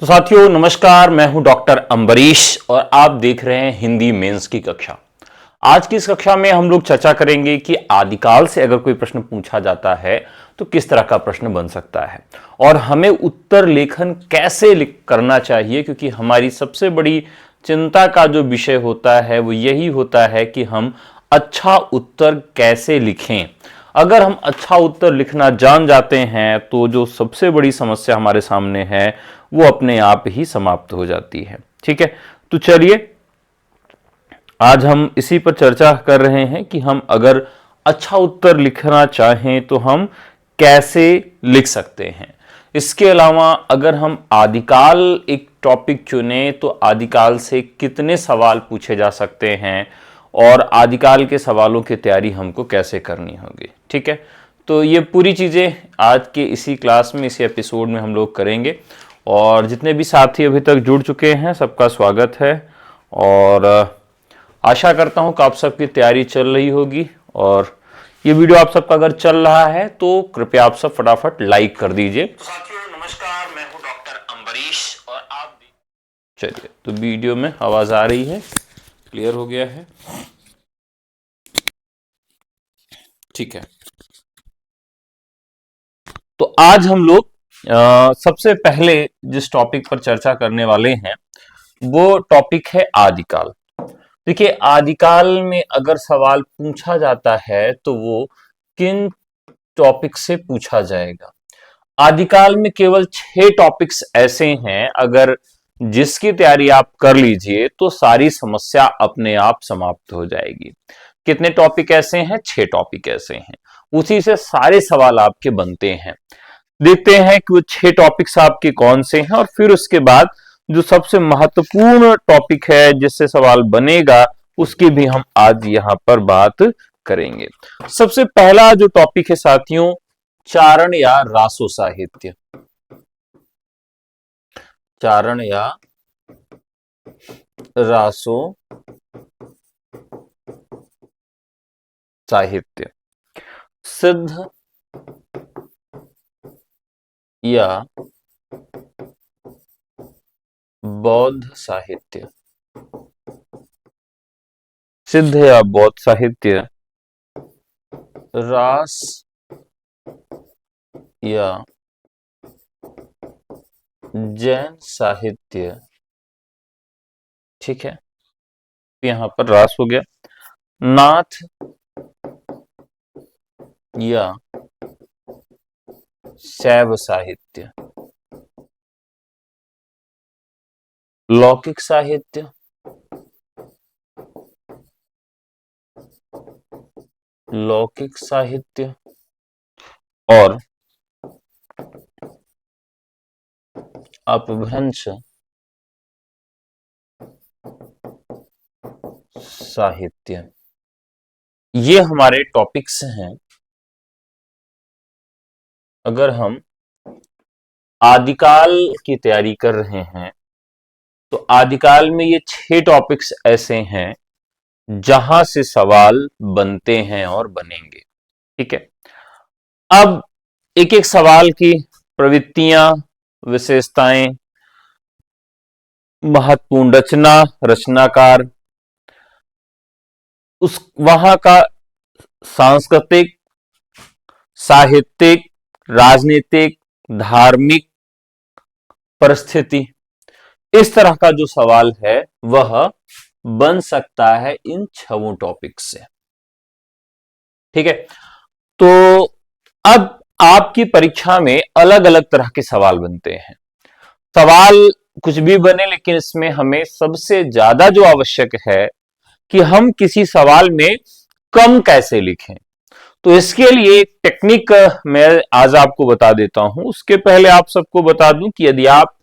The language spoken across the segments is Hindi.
तो साथियों नमस्कार, मैं हूं डॉक्टर अंबरीश और आप देख रहे हैं हिंदी मेंस की कक्षा। आज की इस कक्षा में हम लोग चर्चा करेंगे कि आदिकाल से अगर कोई प्रश्न पूछा जाता है तो किस तरह का प्रश्न बन सकता है और हमें उत्तर लेखन कैसे करना चाहिए, क्योंकि हमारी सबसे बड़ी चिंता का जो विषय होता है वो यही होता है कि हम अच्छा उत्तर कैसे लिखें। अगर हम अच्छा उत्तर लिखना जान जाते हैं तो जो सबसे बड़ी समस्या हमारे सामने है वो अपने आप ही समाप्त हो जाती है। ठीक है, तो चलिए आज हम इसी पर चर्चा कर रहे हैं कि हम अगर अच्छा उत्तर लिखना चाहें तो हम कैसे लिख सकते हैं। इसके अलावा अगर हम आदिकाल एक टॉपिक चुने तो आदिकाल से कितने सवाल पूछे जा सकते हैं और आदिकाल के सवालों की तैयारी हमको कैसे करनी होगी। ठीक है, तो ये पूरी चीज़ें आज के इसी क्लास में, इसी एपिसोड में हम लोग करेंगे। और जितने भी साथी अभी तक जुड़ चुके हैं सबका स्वागत है और आशा करता हूं कि आप सबकी तैयारी चल रही होगी। और ये वीडियो आप सबका अगर चल रहा है तो कृपया आप सब फटाफट लाइक कर दीजिए। तो साथियों नमस्कार, मैं हूं डॉक्टर अंबरीश और आप चलिए, तो वीडियो में आवाज आ रही है, क्लियर हो गया है, ठीक है। तो आज हम लोग सबसे पहले जिस टॉपिक पर चर्चा करने वाले हैं वो टॉपिक है आदिकाल। देखिए, आदिकाल में अगर सवाल पूछा जाता है तो वो किन टॉपिक से पूछा जाएगा। आदिकाल में केवल 6 टॉपिक्स ऐसे हैं, अगर जिसकी तैयारी आप कर लीजिए तो सारी समस्या अपने आप समाप्त हो जाएगी। कितने टॉपिक ऐसे हैं? 6 टॉपिक ऐसे हैं, उसी से सारे सवाल आपके बनते हैं। देखते हैं कि वो 6 टॉपिक्स आपके कौन से हैं और फिर उसके बाद जो सबसे महत्वपूर्ण टॉपिक है जिससे सवाल बनेगा उसकी भी हम आज यहां पर बात करेंगे। सबसे पहला जो टॉपिक है साथियों, चारण या रासो साहित्य। चारण या रासो साहित्य, सिद्ध या बौद्ध साहित्य। सिद्ध या बौद्ध साहित्य, रास या जैन साहित्य। ठीक है, यहां पर रास हो गया। नाथ या शैव साहित्य। लौकिक साहित्य, लौकिक साहित्य और अपभ्रंश साहित्य। ये हमारे टॉपिक्स हैं। अगर हम आदिकाल की तैयारी कर रहे हैं तो आदिकाल में ये 6 टॉपिक्स ऐसे हैं जहां से सवाल बनते हैं और बनेंगे। ठीक है, अब एक एक सवाल की प्रवृत्तियां, विशेषताएं, महत्वपूर्ण रचना, रचनाकार, उस वहां का सांस्कृतिक, साहित्यिक, राजनीतिक, धार्मिक परिस्थिति, इस तरह का जो सवाल है वह बन सकता है इन 6 टॉपिक से। ठीक है, तो अब आपकी परीक्षा में अलग अलग तरह के सवाल बनते हैं। सवाल कुछ भी बने, लेकिन इसमें हमें सबसे ज्यादा जो आवश्यक है कि हम किसी सवाल में कम कैसे लिखें। तो इसके लिए एक टेक्निक मैं आज आपको बता देता हूं। उसके पहले आप सबको बता दूं कि यदि आप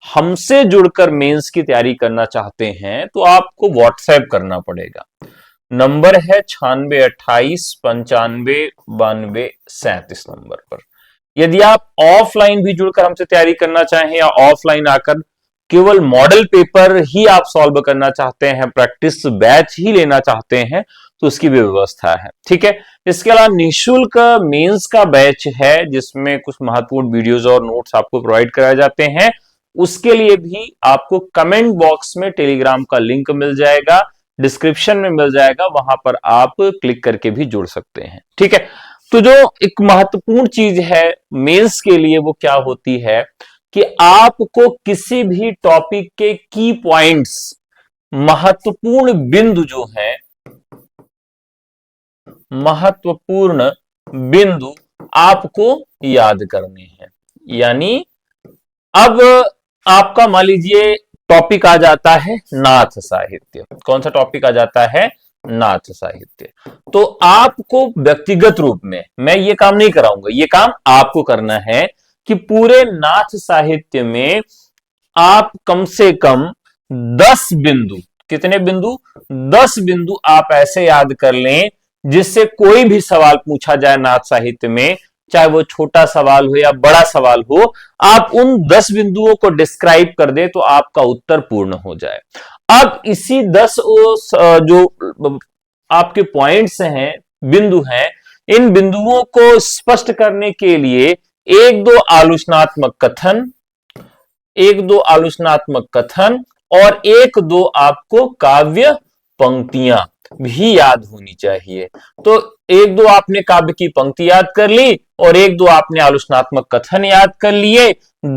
हमसे जुड़कर मेंस की तैयारी करना चाहते हैं तो आपको व्हाट्सएप करना पड़ेगा। नंबर है 9628959237 नंबर पर। यदि आप ऑफलाइन भी जुड़कर हमसे तैयारी करना चाहें या ऑफलाइन आकर केवल मॉडल पेपर ही आप सॉल्व करना चाहते हैं, प्रैक्टिस बैच ही लेना चाहते हैं, तो उसकी भी व्यवस्था है। ठीक है, इसके अलावा निःशुल्क मेंस का बैच है जिसमें कुछ महत्वपूर्ण वीडियोस और नोट्स आपको प्रोवाइड कराए जाते हैं। उसके लिए भी आपको कमेंट बॉक्स में टेलीग्राम का लिंक मिल जाएगा, डिस्क्रिप्शन में मिल जाएगा, वहां पर आप क्लिक करके भी जुड़ सकते हैं। ठीक है, तो जो एक महत्वपूर्ण चीज है मेंस के लिए वो क्या होती है कि आपको किसी भी टॉपिक के की पॉइंट्स, महत्वपूर्ण बिंदु जो है, महत्वपूर्ण बिंदु आपको याद करने हैं। यानी अब आपका मान लीजिए टॉपिक आ जाता है नाथ साहित्य। कौन सा टॉपिक आ जाता है? नाथ साहित्य। तो आपको व्यक्तिगत रूप में मैं ये काम नहीं कराऊंगा, ये काम आपको करना है कि पूरे नाथ साहित्य में आप कम से कम 10 बिंदु, कितने बिंदु? 10 बिंदु आप ऐसे याद कर लें जिससे कोई भी सवाल पूछा जाए नाथ साहित्य में, चाहे वो छोटा सवाल हो या बड़ा सवाल हो, आप उन 10 बिंदुओं को डिस्क्राइब कर दे तो आपका उत्तर पूर्ण हो जाए। अब इसी 10 जो आपके पॉइंट्स हैं, बिंदु हैं, इन बिंदुओं को स्पष्ट करने के लिए एक दो आलोचनात्मक कथन, एक दो आलोचनात्मक कथन और एक दो आपको काव्य पंक्तियां भी याद होनी चाहिए। तो एक दो आपने काव्य की पंक्ति याद कर ली और एक दो आपने आलोचनात्मक कथन याद कर लिए।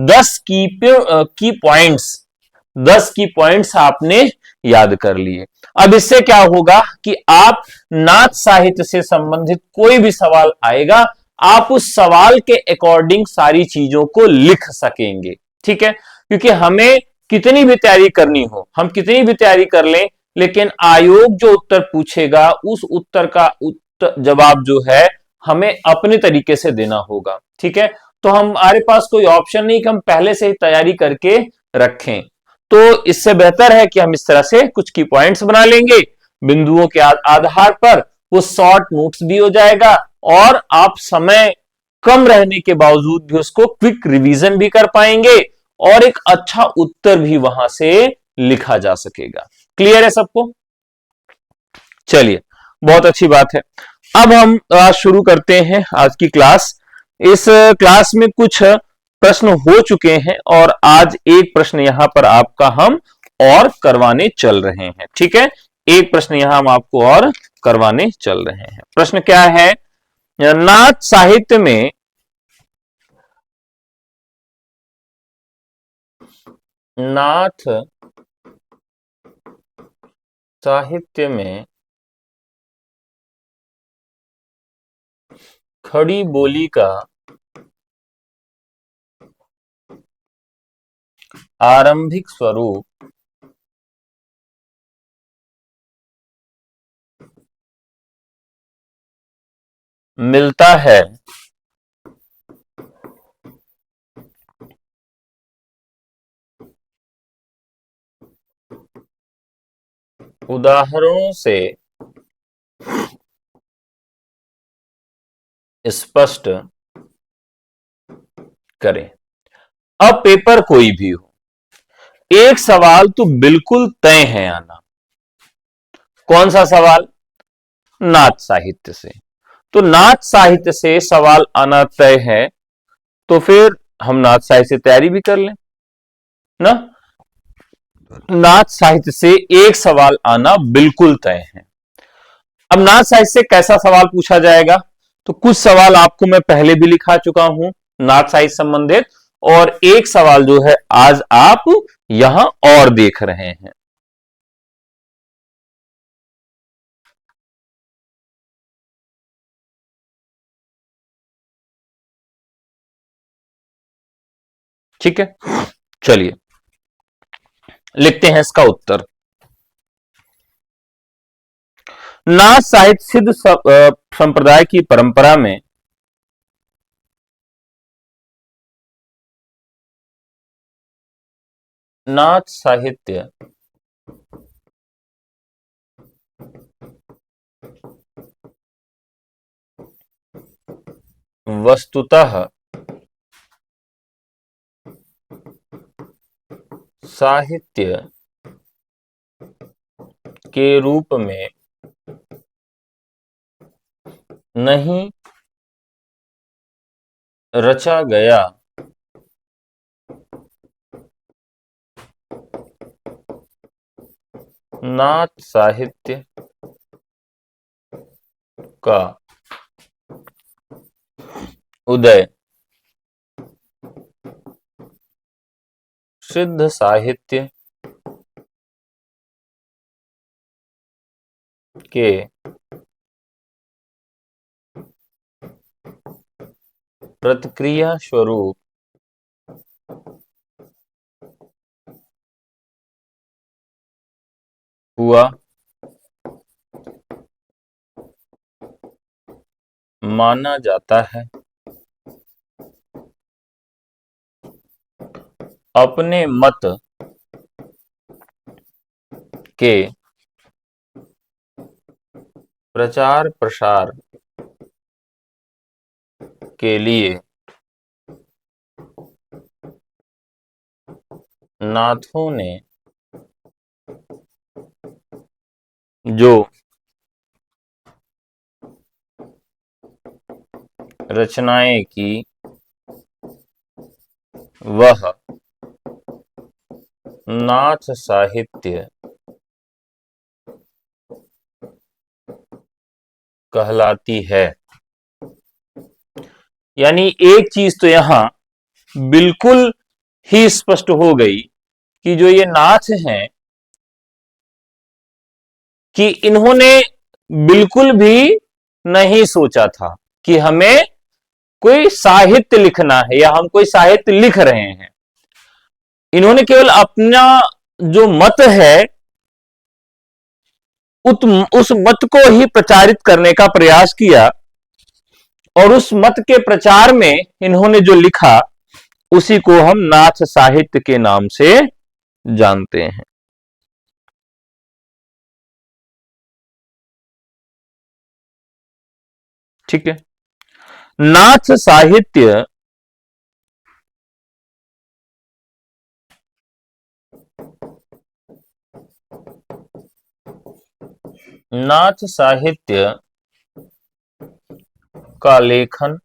10 की पॉइंट्स, 10 की पॉइंट्स आपने याद कर लिए। अब इससे क्या होगा कि आप नाथ साहित्य से संबंधित कोई भी सवाल आएगा, आप उस सवाल के अकॉर्डिंग सारी चीजों को लिख सकेंगे। ठीक है, क्योंकि हमें कितनी भी तैयारी करनी हो, हम कितनी भी तैयारी कर लें, लेकिन आयोग जो उत्तर पूछेगा उस उत्तर का जवाब जो है हमें अपने तरीके से देना होगा। ठीक है, तो हमारे पास कोई ऑप्शन नहीं कि हम पहले से ही तैयारी करके रखें। तो इससे बेहतर है कि हम इस तरह से कुछ की पॉइंट्स बना लेंगे, बिंदुओं के आधार पर वो शॉर्ट नोट्स भी हो जाएगा और आप समय कम रहने के बावजूद भी उसको क्विक रिवीजन भी कर पाएंगे और एक अच्छा उत्तर भी वहां से लिखा जा सकेगा। क्लियर है सबको? चलिए, बहुत अच्छी बात है। अब हम शुरू करते हैं आज की क्लास। इस क्लास में कुछ प्रश्न हो चुके हैं और आज एक प्रश्न यहां पर आपका हम और करवाने चल रहे हैं। ठीक है, एक प्रश्न यहां हम आपको और करवाने चल रहे हैं। प्रश्न क्या है? नाथ साहित्य में नाथ साहित्य में खड़ी बोली का आरंभिक स्वरूप मिलता है उदाहरणों से स्पष्ट करें। अब पेपर कोई भी हो, एक सवाल तो बिल्कुल तय है आना। कौन सा सवाल? नाथ साहित्य से। तो नाथ साहित्य से सवाल आना तय है, तो फिर हम नाथ साहित्य से तैयारी भी कर लें ना। नाथ साहित्य से एक सवाल आना बिल्कुल तय है। अब नाथ साहित्य से कैसा सवाल पूछा जाएगा? तो कुछ सवाल आपको मैं पहले भी लिखा चुका हूं नाथ साहित्य संबंधित, और एक सवाल जो है आज आप यहां और देख रहे हैं। ठीक है, चलिए लिखते हैं इसका उत्तर। नाथ साहित्य सिद्ध संप्रदाय की परंपरा में नाथ साहित्य वस्तुतः साहित्य के रूप में नहीं रचा गया, नाथ साहित्य का उदय सिद्ध साहित्य के प्रतिक्रिया स्वरूप हुआ माना जाता है। अपने मत के प्रचार प्रसार के लिए नाथों ने जो रचनाएं की वह नाथ साहित्य कहलाती है। यानी एक चीज तो यहां बिल्कुल ही स्पष्ट हो गई कि जो ये नाथ हैं कि इन्होंने बिल्कुल भी नहीं सोचा था कि हमें कोई साहित्य लिखना है या हम कोई साहित्य लिख रहे हैं। इन्होंने केवल अपना जो मत है उस मत को ही प्रचारित करने का प्रयास किया और उस मत के प्रचार में इन्होंने जो लिखा उसी को हम नाथ साहित्य के नाम से जानते हैं। ठीक है। नाथ साहित्य नाथ साहित्य का लेखन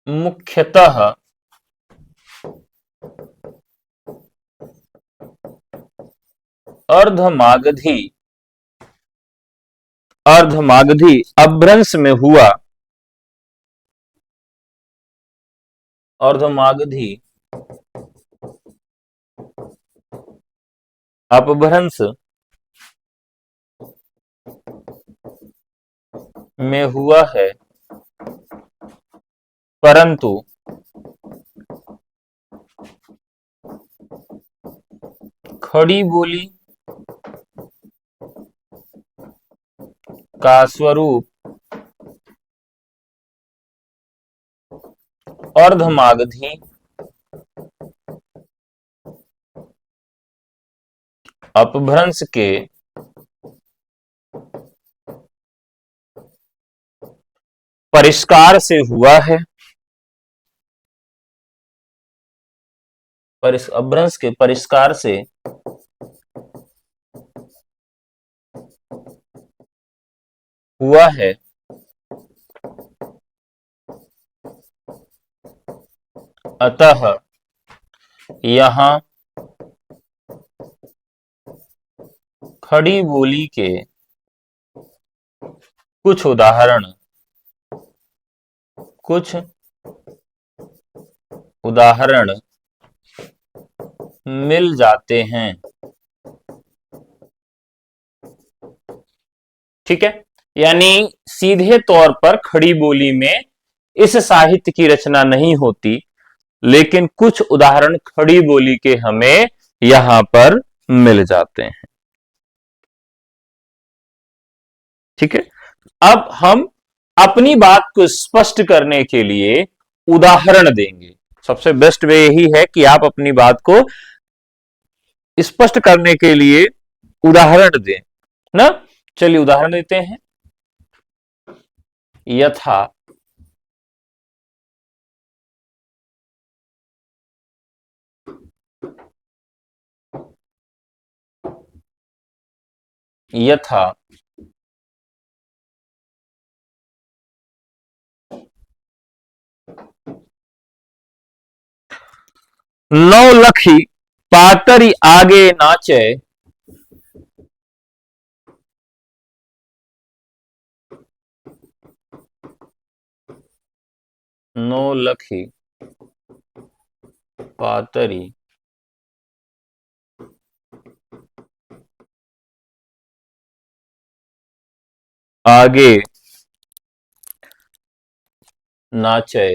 मुख्यतः अर्धमागधी अर्धमागधी अपभ्रंश में हुआ। अर्धमागधी अपभ्रंश में हुआ है, परंतु खड़ी बोली का स्वरूप अर्धमागधी अपभ्रंश के परिष्कार से हुआ है। अपभ्रंश के परिष्कार से हुआ है। अतः यहां खड़ी बोली के कुछ उदाहरण मिल जाते हैं। ठीक है। यानी सीधे तौर पर खड़ी बोली में इस साहित्य की रचना नहीं होती, लेकिन कुछ उदाहरण खड़ी बोली के हमें यहां पर मिल जाते हैं। ठीक है। अब हम अपनी बात को स्पष्ट करने के लिए उदाहरण देंगे। सबसे बेस्ट वे यही है कि आप अपनी बात को स्पष्ट करने के लिए उदाहरण दें ना। चलिए उदाहरण देते हैं। यथा यथा नौ लखी पातरी आगे नाचे। नौ लखी पातरी आगे नाचे,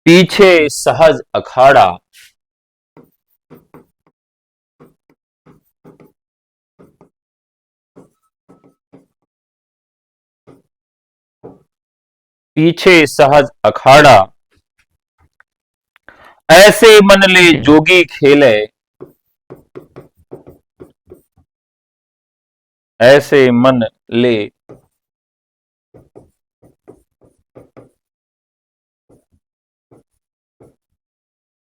पीछे सहज अखाड़ा। पीछे सहज अखाड़ा, ऐसे मन ले जोगी खेले। ऐसे मन ले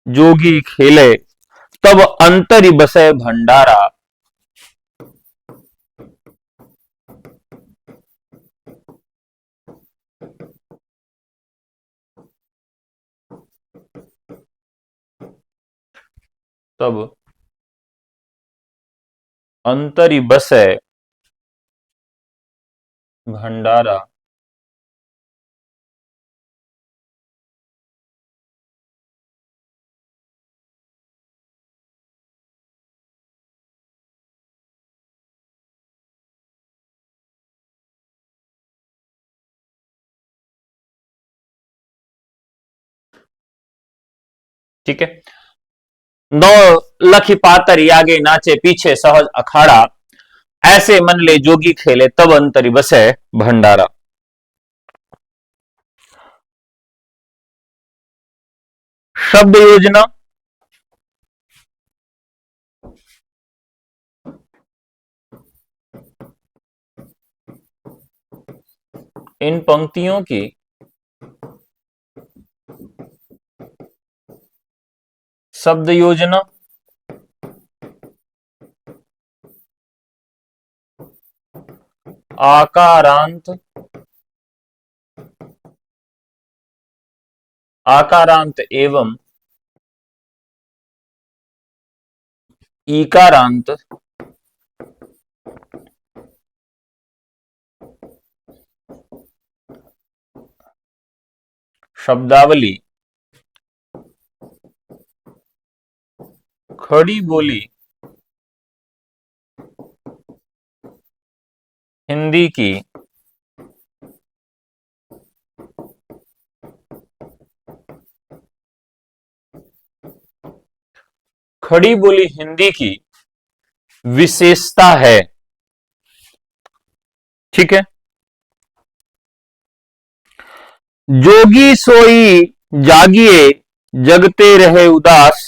जोगी खेले, तब अंतरि बसे भंडारा। तब अंतरि बसे भंडारा। ठीक है। नौ लखी पातरी आगे नाचे, पीछे सहज अखाड़ा, ऐसे मन ले जोगी खेले, तब अंतरि बसे भंडारा। शब्द योजना। इन पंक्तियों की शब्द योजना। आकारांत, आकारांत एवं ईकारांत शब्दावली। खड़ी बोली हिंदी की खड़ी बोली हिंदी की विशेषता है। ठीक है। जोगी सोई जागिए, जगते रहे उदास।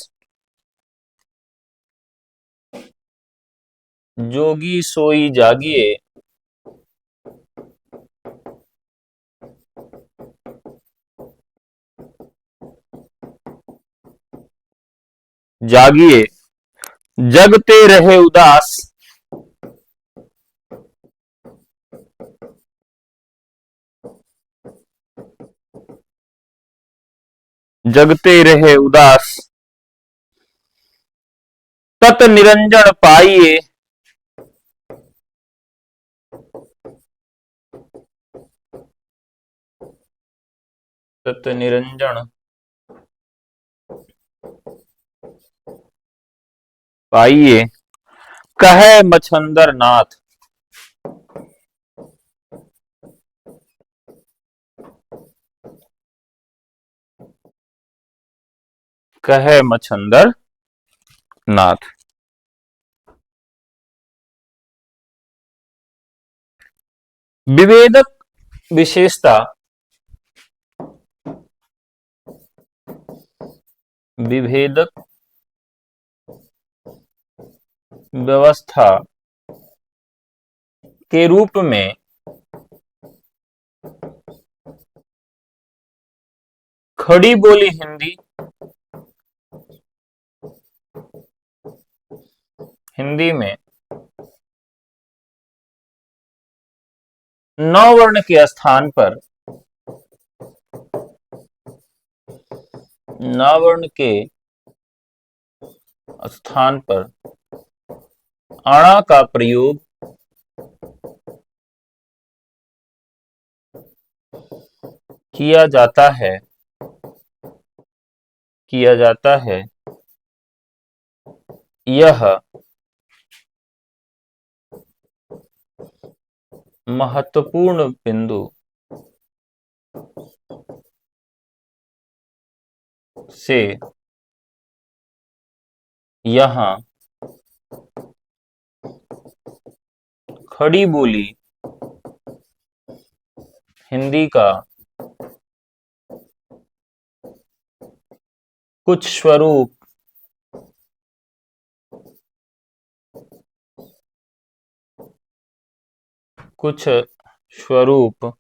जोगी सोई जागिए, जागिए, जगते रहे उदास। जगते रहे उदास, तत निरंजन पाइए। तत निरंजन पाइए, कहे मछंदर नाथ। कहे मछंदर नाथ। विभेदक विशेषता। विभेदक व्यवस्था के रूप में खड़ी बोली हिंदी, हिंदी में नौ वर्ण के स्थान पर नावर्ण के स्थान पर अणा का प्रयोग किया जाता है, किया जाता है। यह महत्वपूर्ण बिंदु से यहाँ खड़ी बोली हिंदी का कुछ स्वरूप कुछ स्वरूप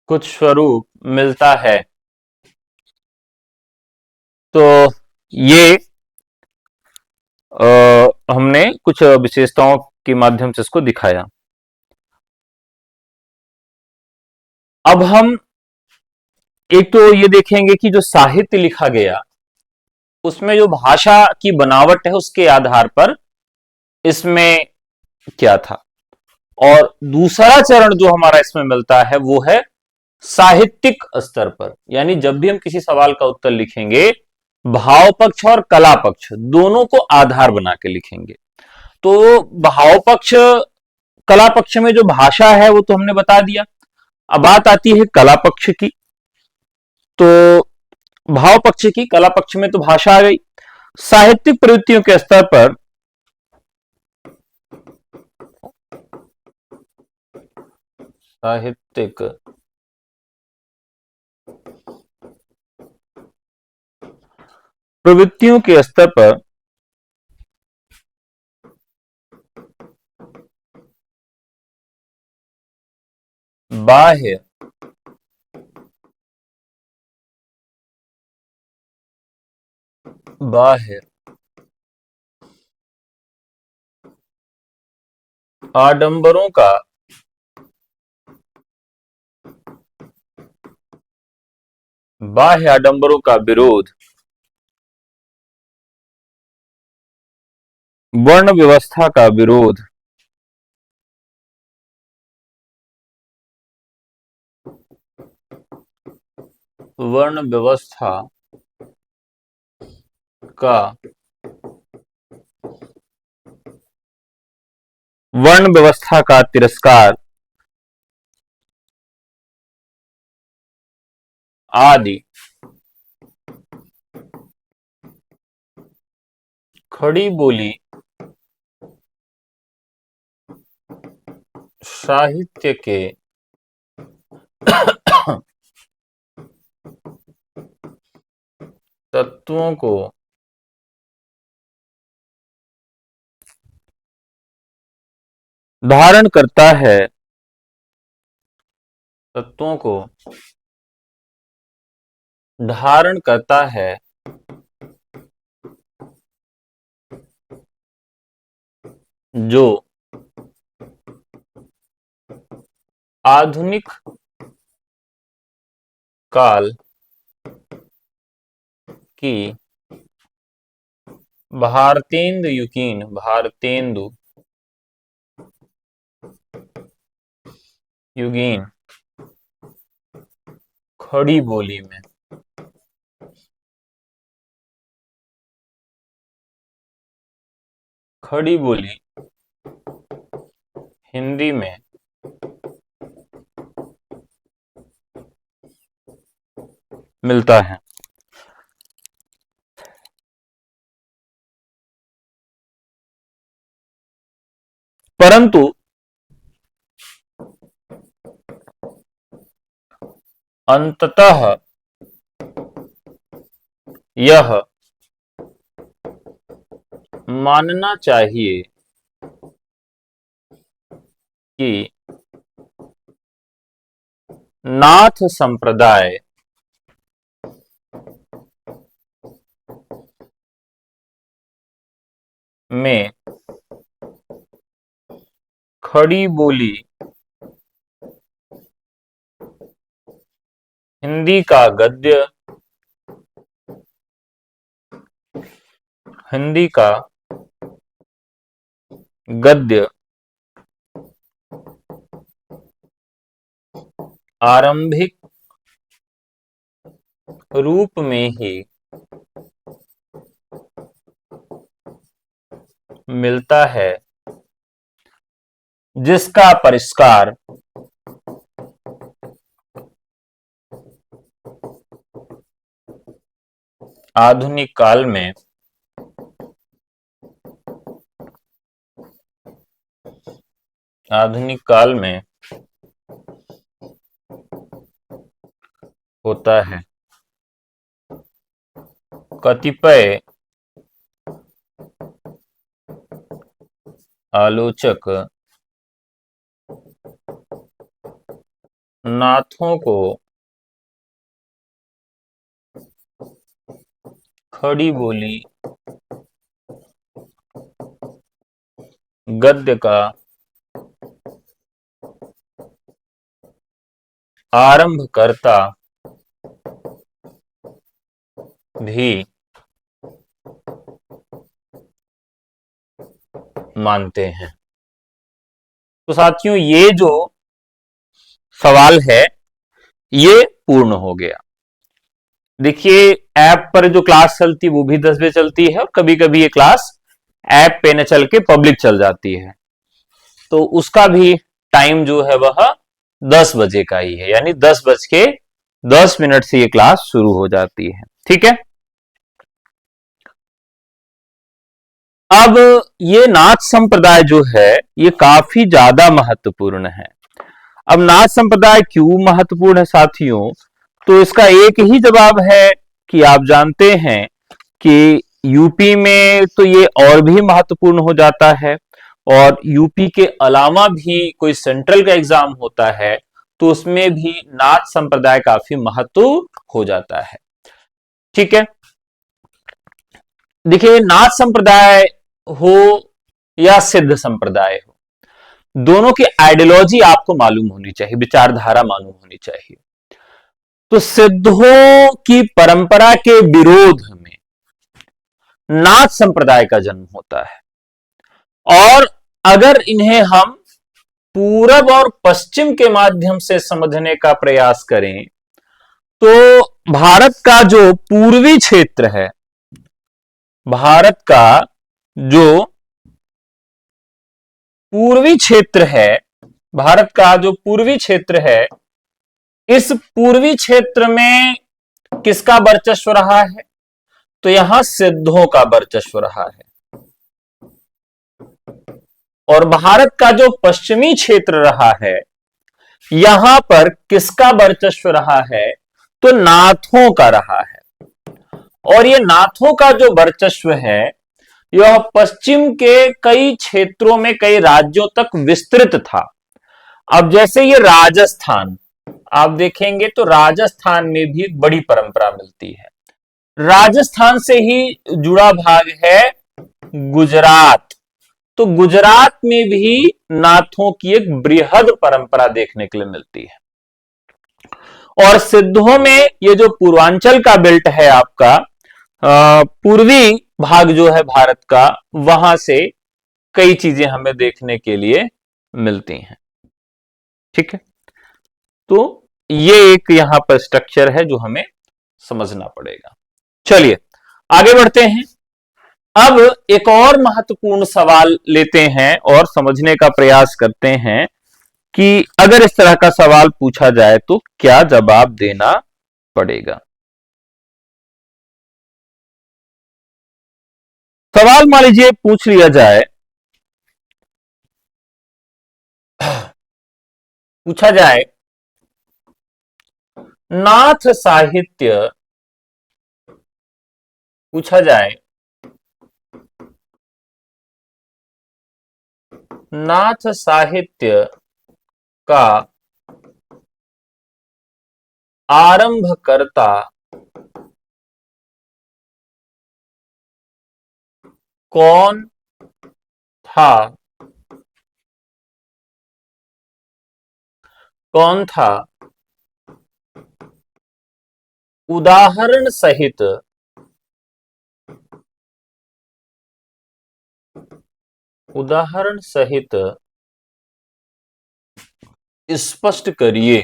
कुछ स्वरूप मिलता है। तो ये हमने कुछ विशेषताओं के माध्यम से इसको दिखाया। अब हम एक तो ये देखेंगे कि जो साहित्य लिखा गया उसमें जो भाषा की बनावट है उसके आधार पर इसमें क्या था, और दूसरा चरण जो हमारा इसमें मिलता है वो है साहित्यिक स्तर पर। यानी जब भी हम किसी सवाल का उत्तर लिखेंगे भाव पक्ष और कला पक्ष दोनों को आधार बना के लिखेंगे। तो भाव पक्ष कला पक्ष में जो भाषा है वो तो हमने बता दिया। अब बात आती है कला पक्ष की। तो भाव पक्ष की, कला पक्ष में तो भाषा आ गई। साहित्यिक प्रवृत्तियों के स्तर पर साहित्यिक प्रवृत्तियों के स्तर पर बाह्य बाह्य आडंबरों का बाह्य आडंबरों का विरोध वर्ण व्यवस्था का विरोध वर्ण व्यवस्था का वर्ण व्यवस्था का तिरस्कार आदि खड़ी बोली साहित्य के तत्वों को धारण करता है, तत्वों को धारण करता है, जो आधुनिक काल की भारतेंदु युगीन खड़ी बोली में खड़ी बोली हिंदी में मिलता है। परंतु अंततः यह मानना चाहिए कि नाथ संप्रदाय में खड़ी बोली हिंदी का गद्य, हिंदी का गद्य आरंभिक रूप में ही मिलता है, जिसका परिष्कार आधुनिक काल में आधुनिक काल में होता है। कतिपय आलोचक नाथों को खड़ी बोली गद्य का आरंभकर्ता भी मानते हैं। तो साथियों, ये जो सवाल है ये पूर्ण हो गया। देखिए, ऐप पर जो क्लास चलती है वो भी 10 बजे चलती है, और कभी कभी ये क्लास ऐप पे न चल के पब्लिक चल जाती है, तो उसका भी टाइम जो है वह 10 बजे का ही है, यानी 10 बज के 10 मिनट से ये क्लास शुरू हो जाती है। ठीक है। अब ये नाथ संप्रदाय जो है ये काफी ज्यादा महत्वपूर्ण है। अब नाथ संप्रदाय क्यों महत्वपूर्ण है साथियों, तो इसका एक ही जवाब है कि आप जानते हैं कि यूपी में तो ये और भी महत्वपूर्ण हो जाता है, और यूपी के अलावा भी कोई सेंट्रल का एग्जाम होता है तो उसमें भी नाथ संप्रदाय काफी महत्व हो जाता है। ठीक है। देखिए, नाथ संप्रदाय हो या सिद्ध संप्रदाय हो, दोनों की आइडियोलॉजी आपको मालूम होनी चाहिए, विचारधारा मालूम होनी चाहिए। तो सिद्धों की परंपरा के विरोध में नाथ संप्रदाय का जन्म होता है, और अगर इन्हें हम पूरब और पश्चिम के माध्यम से समझने का प्रयास करें तो भारत का जो पूर्वी क्षेत्र है, भारत का जो पूर्वी क्षेत्र है, भारत का जो पूर्वी क्षेत्र है, इस पूर्वी क्षेत्र में किसका वर्चस्व रहा है, तो यहां सिद्धों का वर्चस्व रहा है। और भारत का जो पश्चिमी क्षेत्र रहा है, यहां पर किसका वर्चस्व रहा है, तो नाथों का रहा है। और ये नाथों का जो वर्चस्व है यह पश्चिम के कई क्षेत्रों में, कई राज्यों तक विस्तृत था। अब जैसे ये राजस्थान आप देखेंगे तो राजस्थान में भी एक बड़ी परंपरा मिलती है। राजस्थान से ही जुड़ा भाग है गुजरात, तो गुजरात में भी नाथों की एक बृहद परंपरा देखने के लिए मिलती है। और सिद्धों में ये जो पूर्वांचल का बेल्ट है आपका, पूर्वी भाग जो है भारत का, वहां से कई चीजें हमें देखने के लिए मिलती हैं। ठीक है। तो ये एक यहां पर स्ट्रक्चर है जो हमें समझना पड़ेगा। चलिए आगे बढ़ते हैं। अब एक और महत्वपूर्ण सवाल लेते हैं और समझने का प्रयास करते हैं कि अगर इस तरह का सवाल पूछा जाए तो क्या जवाब देना पड़ेगा। सवाल मान लीजिए पूछ लिया जाए, पूछा जाए नाथ साहित्य, पूछा जाए नाथ साहित्य का आरंभकर्ता कौन था, कौन था, उदाहरण सहित स्पष्ट करिए।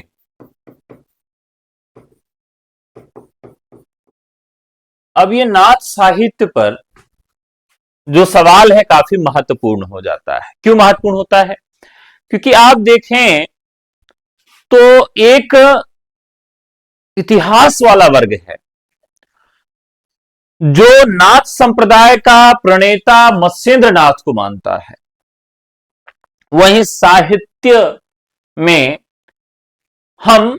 अब ये नाथ साहित्य पर जो सवाल है काफी महत्वपूर्ण हो जाता है। क्यों महत्वपूर्ण होता है? क्योंकि आप देखें तो एक इतिहास वाला वर्ग है जो नाथ संप्रदाय का प्रणेता मत्स्येंद्र नाथ को मानता है, वहीं साहित्य में हम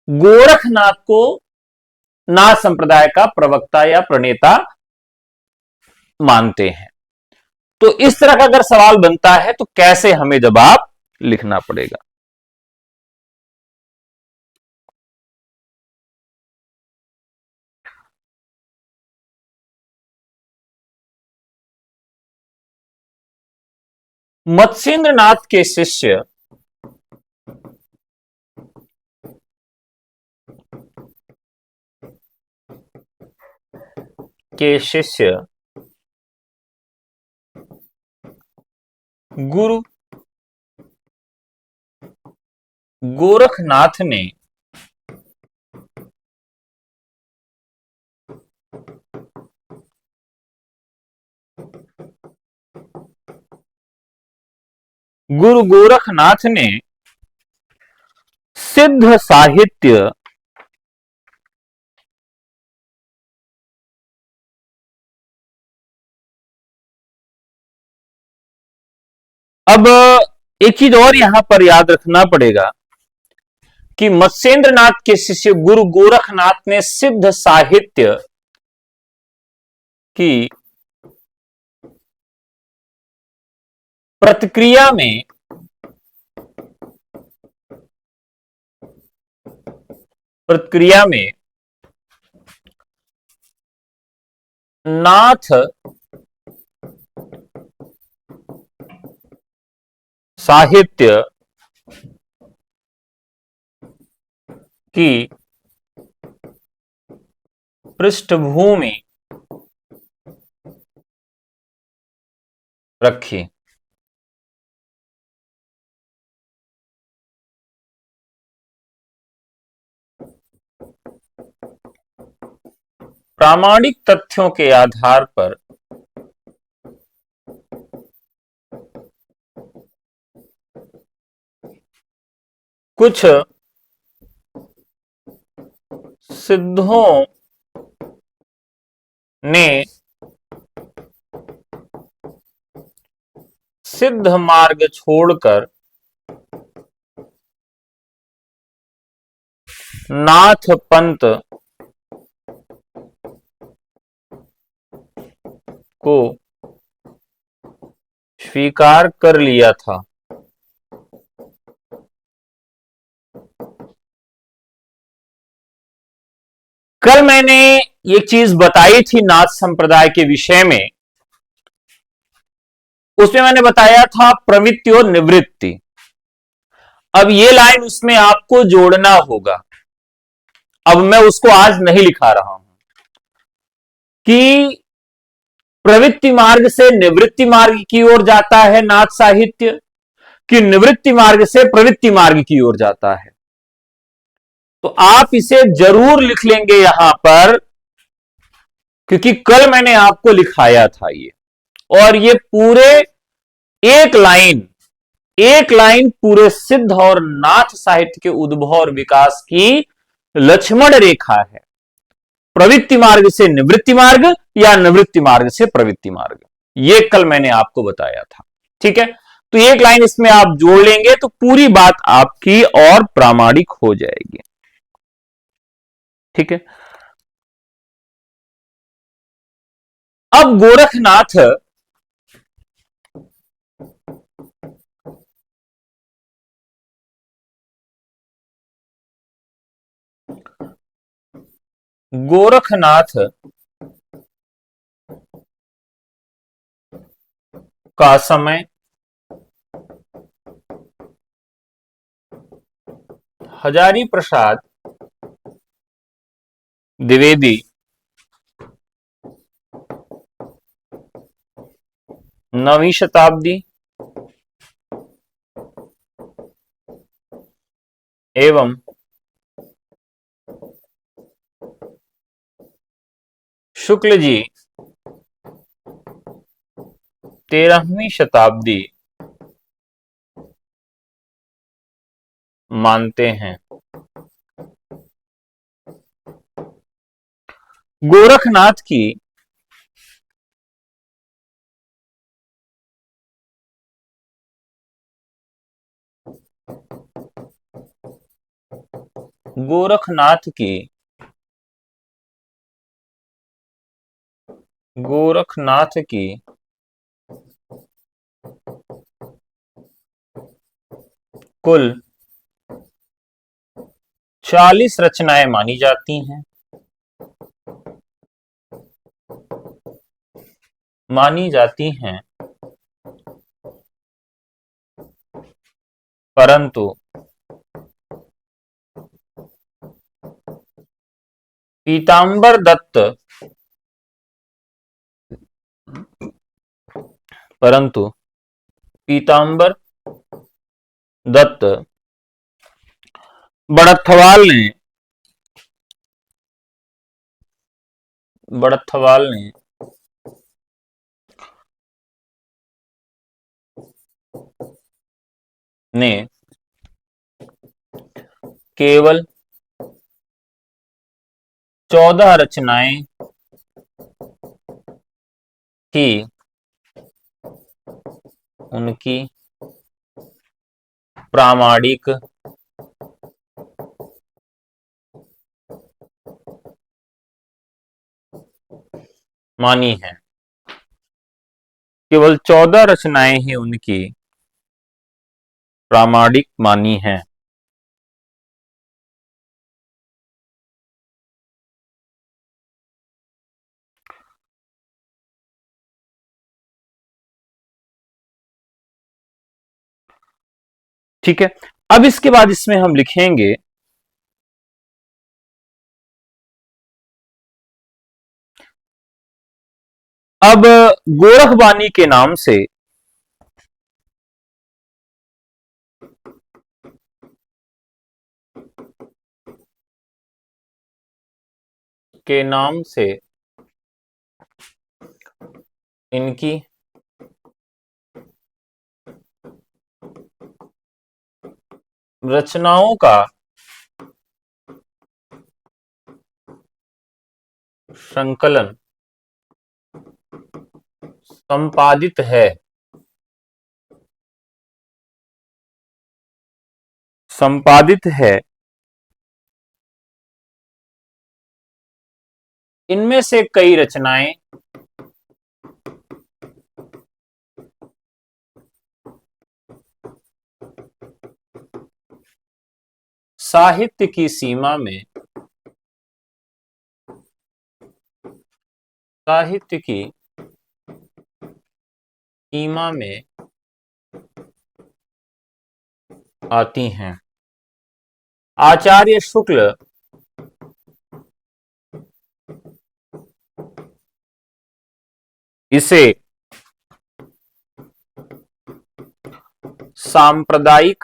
गोरखनाथ को नाथ संप्रदाय का प्रवक्ता या प्रणेता मानते हैं। तो इस तरह का अगर सवाल बनता है तो कैसे हमें जवाब लिखना पड़ेगा? मत्स्येंद्र नाथ के शिष्य गुरु गोरखनाथ ने गुरु गोरखनाथ ने सिद्ध साहित्य अब एक चीज और यहां पर याद रखना पड़ेगा कि मत्स्येंद्र नाथ के शिष्य गुरु गोरखनाथ ने सिद्ध साहित्य की प्रतिक्रिया में नाथ साहित्य की पृष्ठभूमि रखी। प्रामाणिक तथ्यों के आधार पर कुछ सिद्धों ने सिद्ध मार्ग छोड़कर नाथ पंथ को स्वीकार कर लिया था। कल मैंने एक चीज बताई थी नाथ संप्रदाय के विषय में, उसमें मैंने बताया था प्रवृत्ति और निवृत्ति। अब ये लाइन उसमें आपको जोड़ना होगा। अब मैं उसको आज नहीं लिखा रहा हूं कि प्रवृत्ति मार्ग से निवृत्ति मार्ग की ओर जाता है नाथ साहित्य, कि निवृत्ति मार्ग से प्रवृत्ति मार्ग की ओर जाता है। तो आप इसे जरूर लिख लेंगे यहां पर, क्योंकि कल मैंने आपको लिखाया था ये, और ये पूरे एक लाइन पूरे सिद्ध और नाथ साहित्य के उद्भव और विकास की लक्ष्मण रेखा है। प्रवृत्ति मार्ग से निवृत्ति मार्ग या निवृत्ति मार्ग से प्रवृत्ति मार्ग, ये कल मैंने आपको बताया था। ठीक है, तो एक लाइन इसमें आप जोड़ लेंगे तो पूरी बात आपकी और प्रामाणिक हो जाएगी। ठीक है, अब गोरखनाथ का समय हजारी प्रसाद द्विवेदी, 9वीं शताब्दी एवं शुक्ल जी 13वीं शताब्दी मानते हैं। गोरखनाथ की गोरखनाथ की गोरखनाथ की कुल 40 रचनाएं मानी जाती हैं। मानी जाती हैं, परंतु पीताम्बर दत्त परंतु पीताम्बर दत्त बड़थवाल ने बड़थवाल ने ने केवल 14 रचनाएं ही उनकी प्रामाणिक मानी है। केवल 14 रचनाएं ही उनकी प्रामाणिक मानी हैं। ठीक है, अब इसके बाद इसमें हम लिखेंगे अब गोरखवाणी के नाम से इनकी रचनाओं का संकलन संपादित है। संपादित है। इनमें से कई रचनाएं साहित्य की सीमा में साहित्य की सीमा में आती हैं। आचार्य शुक्ल इसे सांप्रदायिक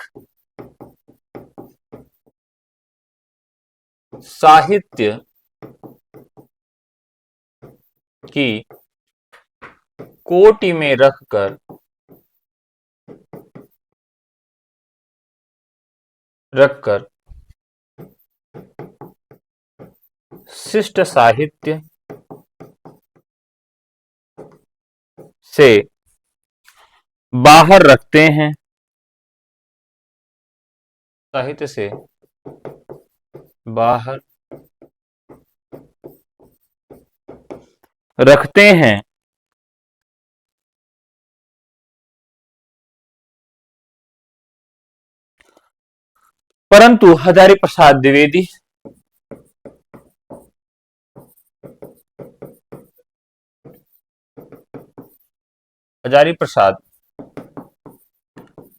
साहित्य की कोटि में रखकर शिष्ट साहित्य से बाहर रखते हैं। साहित्य से बाहर रखते हैं। परंतु हजारी प्रसाद द्विवेदी हजारी प्रसाद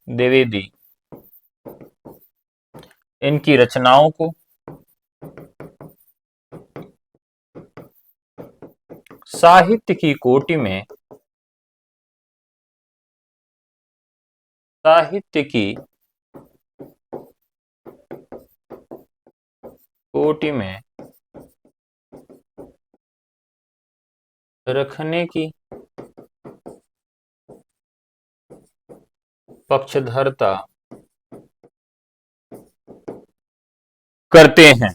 द्विवेदी इनकी रचनाओं को साहित्य की कोटि में, साहित्य की कोटि में रखने की पक्षधरता करते हैं।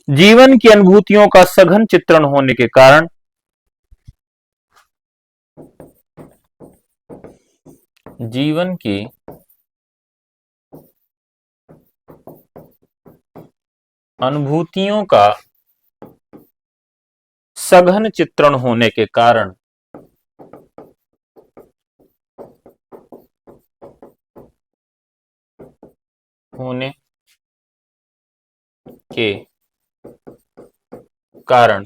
जीवन की अनुभूतियों का सघन चित्रण होने के कारण जीवन की अनुभूतियों का सघन चित्रण होने के कारण होने के कारण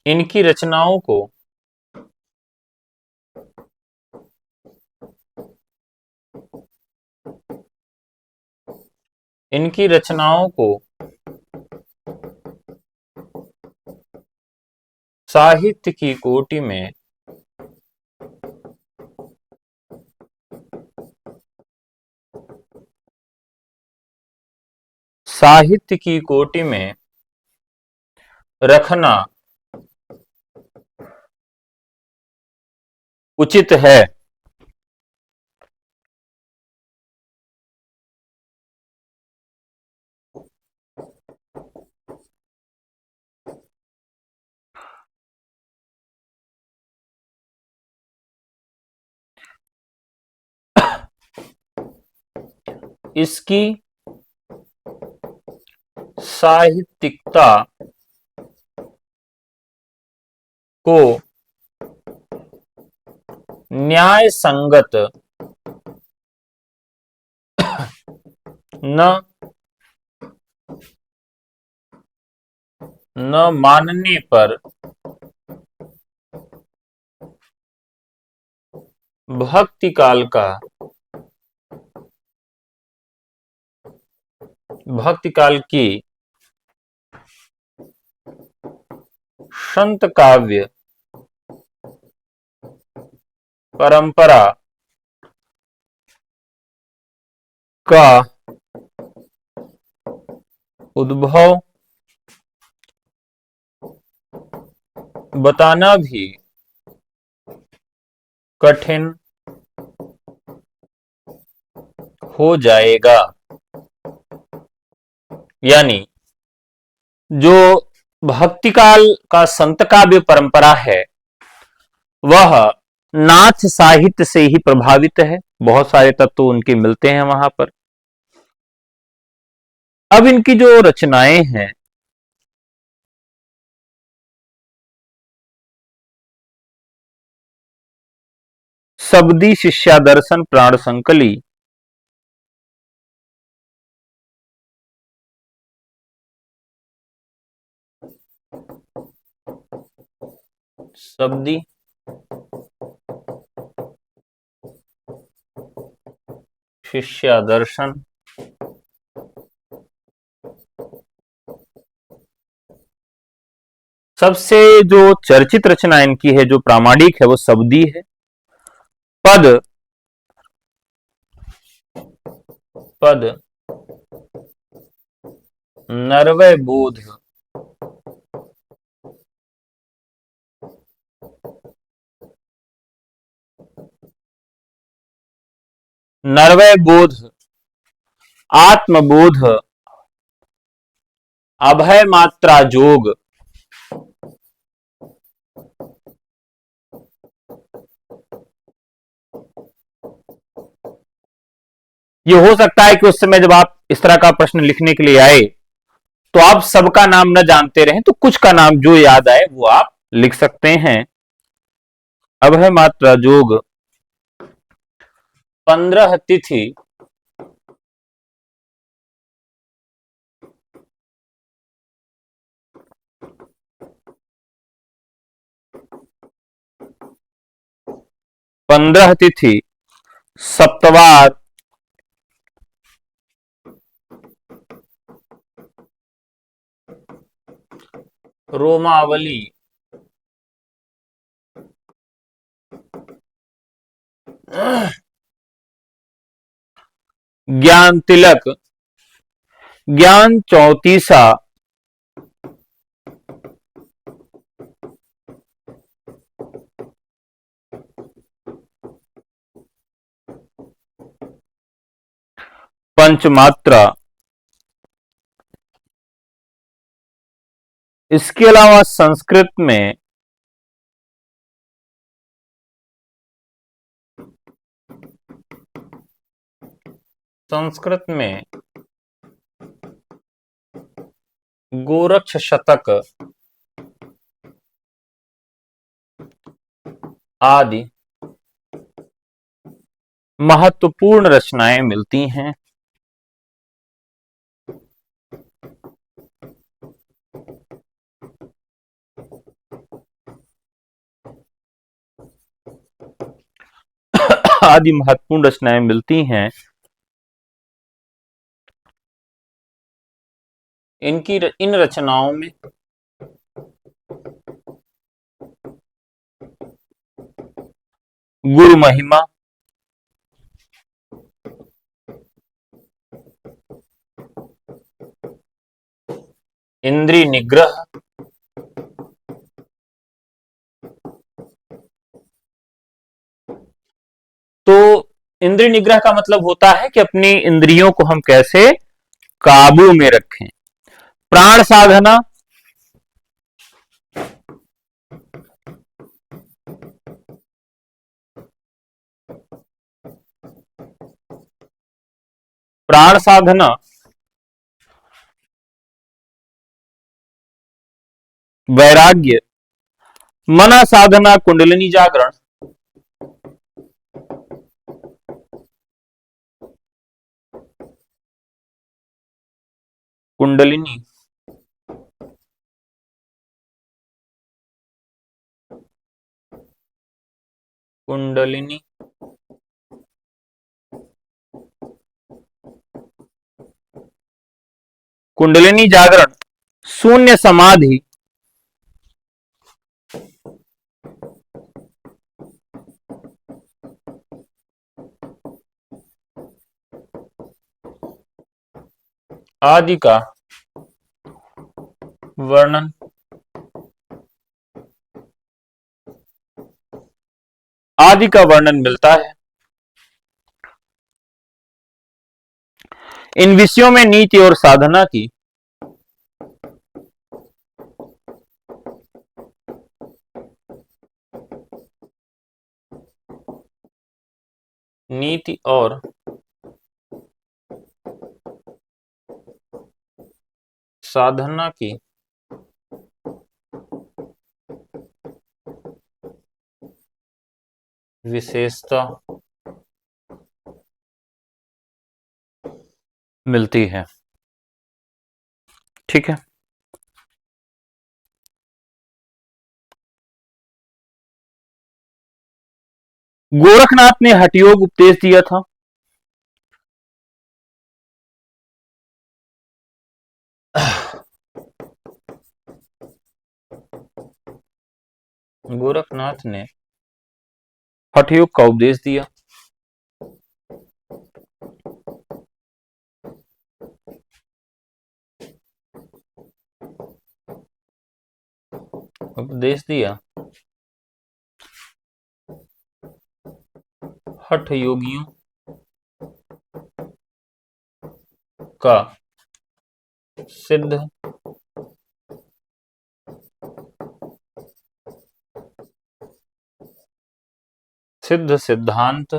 इनकी रचनाओं को इनकी रचनाओं को साहित्य की कोटि में साहित्य की कोटि में रखना उचित है। इसकी साहित्यिकता को न्याय संगत न मानने पर भक्ति काल का भक्ति काल की संत काव्य परंपरा का उद्भव बताना भी कठिन हो जाएगा। यानी जो भक्ति काल का संत काव्य परंपरा है वह नाथ साहित्य से ही प्रभावित है। बहुत सारे तत्व उनके मिलते हैं वहां पर। अब इनकी जो रचनाएं हैं सबदी शिष्यादर्शन प्राण संकली, सबदी शिष्यादर्शन, सबसे जो चर्चित रचना इनकी है, जो प्रामाणिक है, वो सबदी है। पद पद नरवय बोध, नरवय बोध, आत्मबोध, अभय मात्रा जोग, ये हो सकता है कि उस समय जब आप इस तरह का प्रश्न लिखने के लिए आए तो आप सबका नाम न जानते रहें, तो कुछ का नाम जो याद आए वो आप लिख सकते हैं। अभय मात्रा जोग 15 तिथि 15 तिथि सप्तवार रोमावली, ज्ञान तिलक, ज्ञान चौतीसा, पंचमात्रा। इसके अलावा संस्कृत में गोरक्ष शतक आदि महत्वपूर्ण रचनाएं मिलती हैं। आदि महत्वपूर्ण रचनाएं मिलती हैं। इन रचनाओं में गुरु महिमा, इंद्रिय निग्रह, तो इंद्रिय निग्रह का मतलब होता है कि अपनी इंद्रियों को हम कैसे काबू में रखें। प्राण साधना, प्राण साधना, वैराग्य, मना साधना, कुंडलिनी जागरण, कुंडलिनी कुंडलिनी कुंडलिनी जागरण, शून्य समाधि, आदि का वर्णन, आदि का वर्णन मिलता है। इन विषयों में नीति और साधना की नीति और साधना की विशेषता मिलती है। ठीक है। गोरखनाथ ने हठयोग उपदेश दिया था। गोरखनाथ ने हठयोग का उपदेश दिया। उपदेश दिया हठ योगियों का सिद्ध सिद्ध सिद्धांत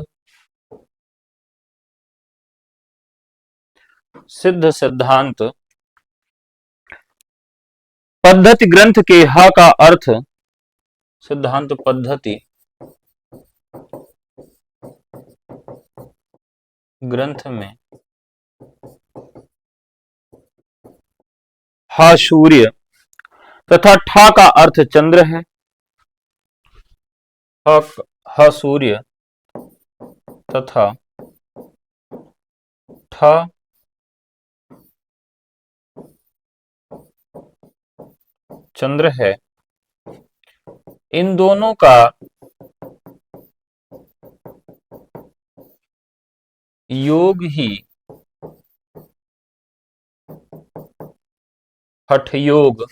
पद्धति ग्रंथ के ह का अर्थ सिद्धांत पद्धति ग्रंथ में ह सूर्य तथा ठ का अर्थ चंद्र है। ह सूर्य तथा ठ चंद्र है, इन दोनों का योग ही हठ योग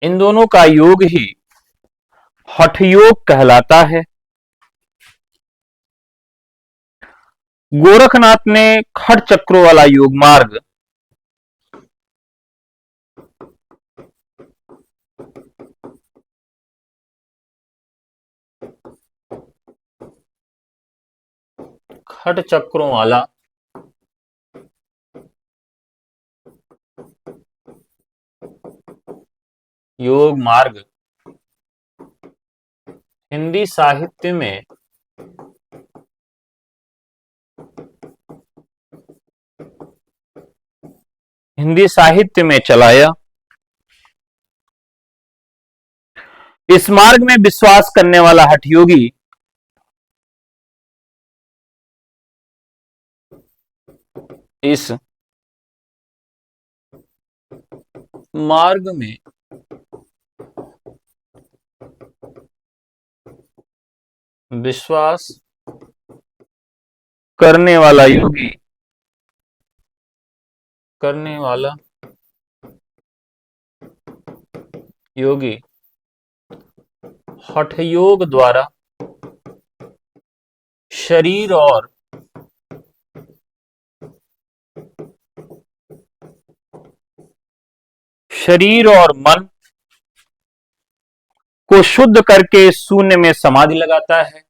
इन दोनों का योग ही हठ योग कहलाता है। गोरखनाथ ने खट चक्रों वाला योग मार्ग खट चक्रों वाला योग मार्ग हिंदी साहित्य में चलाया। इस मार्ग में विश्वास करने वाला हठयोगी इस मार्ग में विश्वास करने वाला योगी हठ योग द्वारा शरीर और मन को शुद्ध करके शून्य में समाधि लगाता है।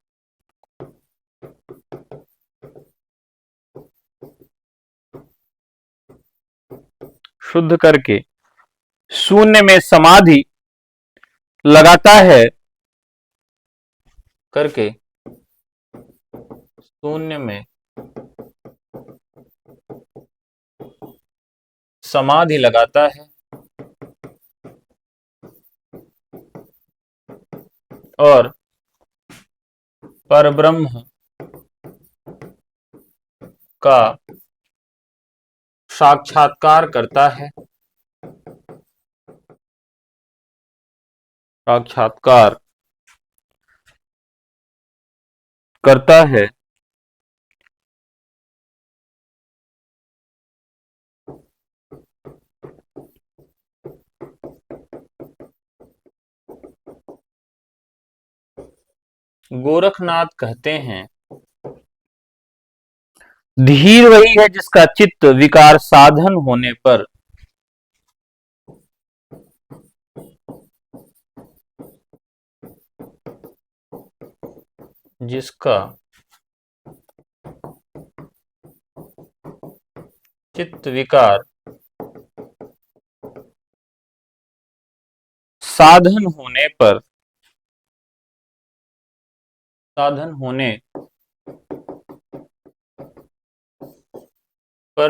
शुद्ध करके शून्य में समाधि लगाता है करके शून्य में समाधि लगाता है और परब्रह्म का साक्षात्कार करता है। गोरखनाथ कहते हैं, धीर वही है जिसका चित्त विकार साधन होने पर जिसका चित्त विकार साधन होने पर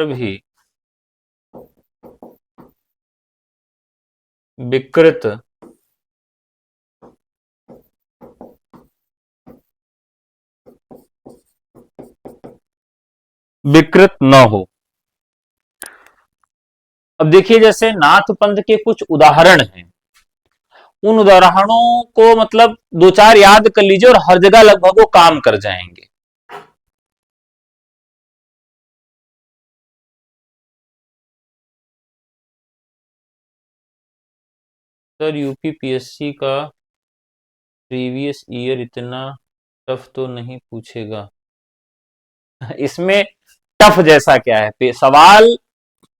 भी विकृत न हो। अब देखिए, जैसे नाथ पंथ के कुछ उदाहरण हैं, उन उदाहरणों को मतलब दो चार याद कर लीजिए और हर जगह लगभग वो काम कर जाएंगे। सर, यूपीपीएससी का प्रीवियस ईयर इतना टफ तो नहीं पूछेगा? इसमें टफ जैसा क्या है, सवाल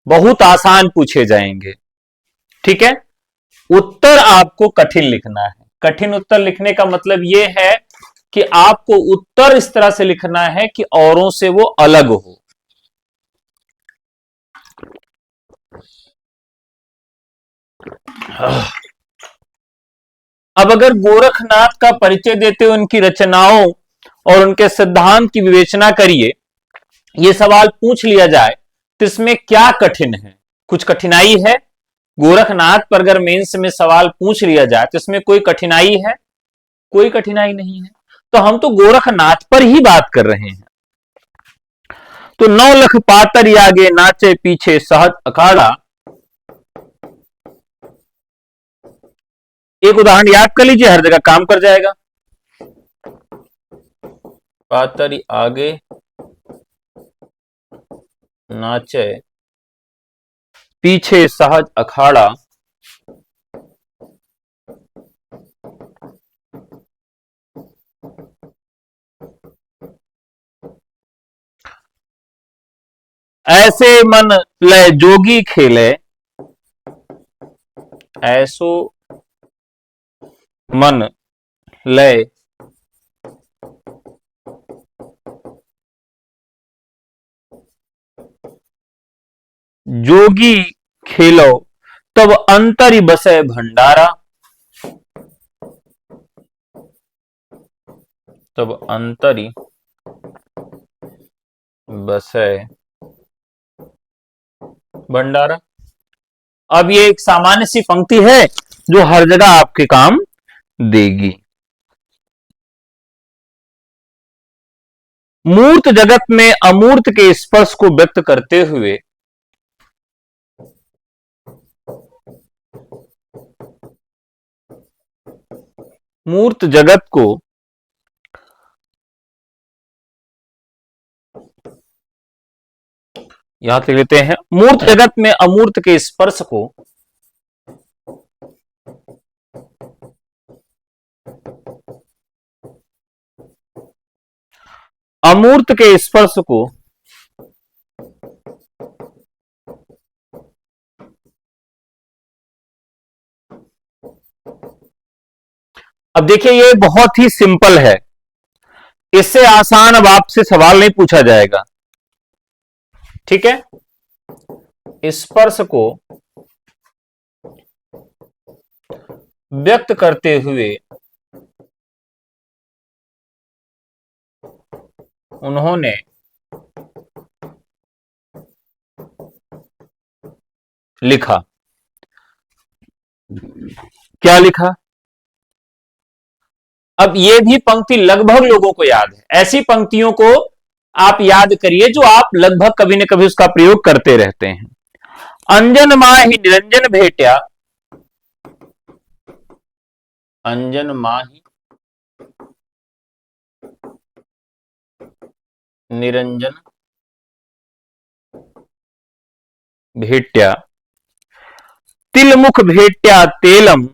बहुत आसान पूछे जाएंगे। ठीक है, उत्तर आपको कठिन लिखना है। कठिन उत्तर लिखने का मतलब यह है कि आपको उत्तर इस तरह से लिखना है कि औरों से वो अलग हो। अब अगर गोरखनाथ का परिचय देते हुए उनकी रचनाओं और उनके सिद्धांत की विवेचना करिए, ये सवाल पूछ लिया जाए तो इसमें क्या कठिन है? कुछ कठिनाई है? गोरखनाथ पर अगर मेंस में सवाल पूछ लिया जाए तो इसमें कोई कठिनाई है? कोई कठिनाई नहीं है। तो हम तो गोरखनाथ पर ही बात कर रहे हैं। तो 9 लख पातर आगे नाचे पीछे सहज अखाड़ा। एक उदाहरण याद कर लीजिए, हर जगह काम कर जाएगा। पातर आगे नाचे पीछे सहज अखाड़ा। ऐसे मन लय जोगी खेले, ऐसो मन लय जोगी खेलो, तब अंतरि बसे भंडारा। तब अंतरि बसे भंडारा। अब ये एक सामान्य सी पंक्ति है जो हर जगह आपके काम देगी। मूर्त जगत में अमूर्त के स्पर्श को व्यक्त करते हुए मूर्त जगत को यहां लिख लेते हैं, मूर्त जगत में अमूर्त के स्पर्श को अमूर्त के स्पर्श को अब देखिए ये बहुत ही सिंपल है, इससे आसान अब आपसे सवाल नहीं पूछा जाएगा। ठीक है, स्पर्श को व्यक्त करते हुए उन्होंने लिखा। क्या लिखा? अब ये भी पंक्ति लगभग लोगों को याद है। ऐसी पंक्तियों को आप याद करिए जो आप लगभग कभी न कभी उसका प्रयोग करते रहते हैं। अंजन माही निरंजन भेट्या, अंजन माही निरंजन भेट्या, तिलमुख भेट्या तेलम,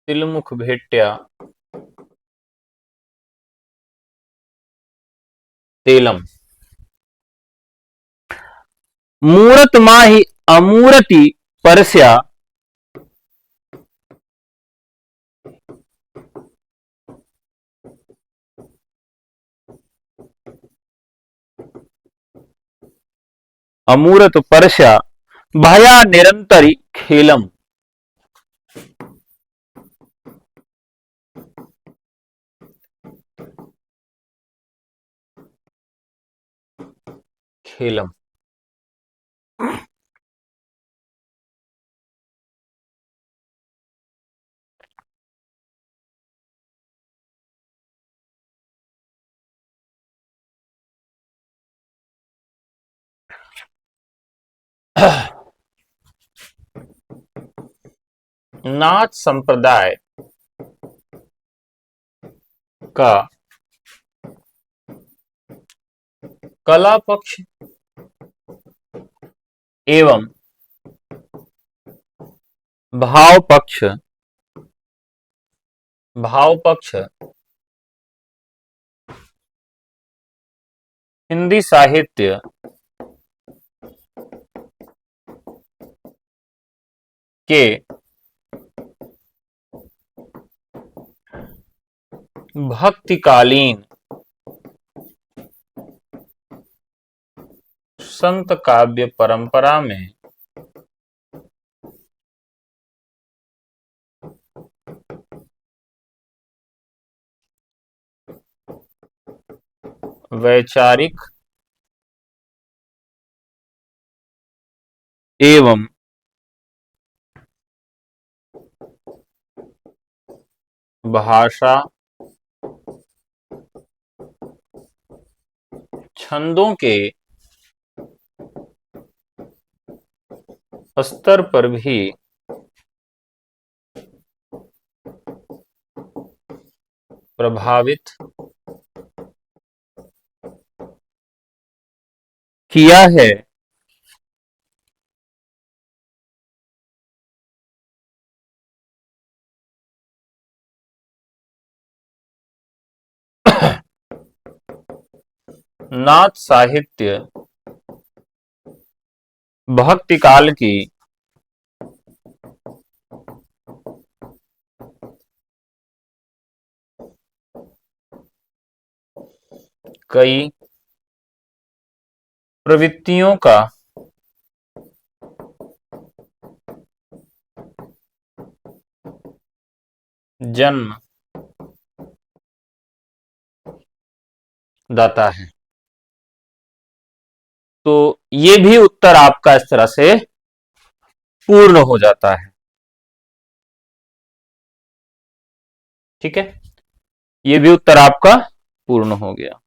तिलमुख भेट्या तेलम। मूरत माही अमूरति परस्या, अमूरत परस्या भया निरंतरी खेलम। खेलम। नाथ संप्रदाय का कला पक्ष एवं भाव पक्ष, भाव पक्ष हिंदी साहित्य के भक्तिकालीन संत काव्य परंपरा में वैचारिक एवं भाषा छंदों के स्तर पर भी प्रभावित किया है। नाथ साहित्य भक्ति काल की कई प्रवृत्तियों का जन्म दाता है। तो ये भी उत्तर आपका इस तरह से पूर्ण हो जाता है। ठीक है, ये भी उत्तर आपका पूर्ण हो गया।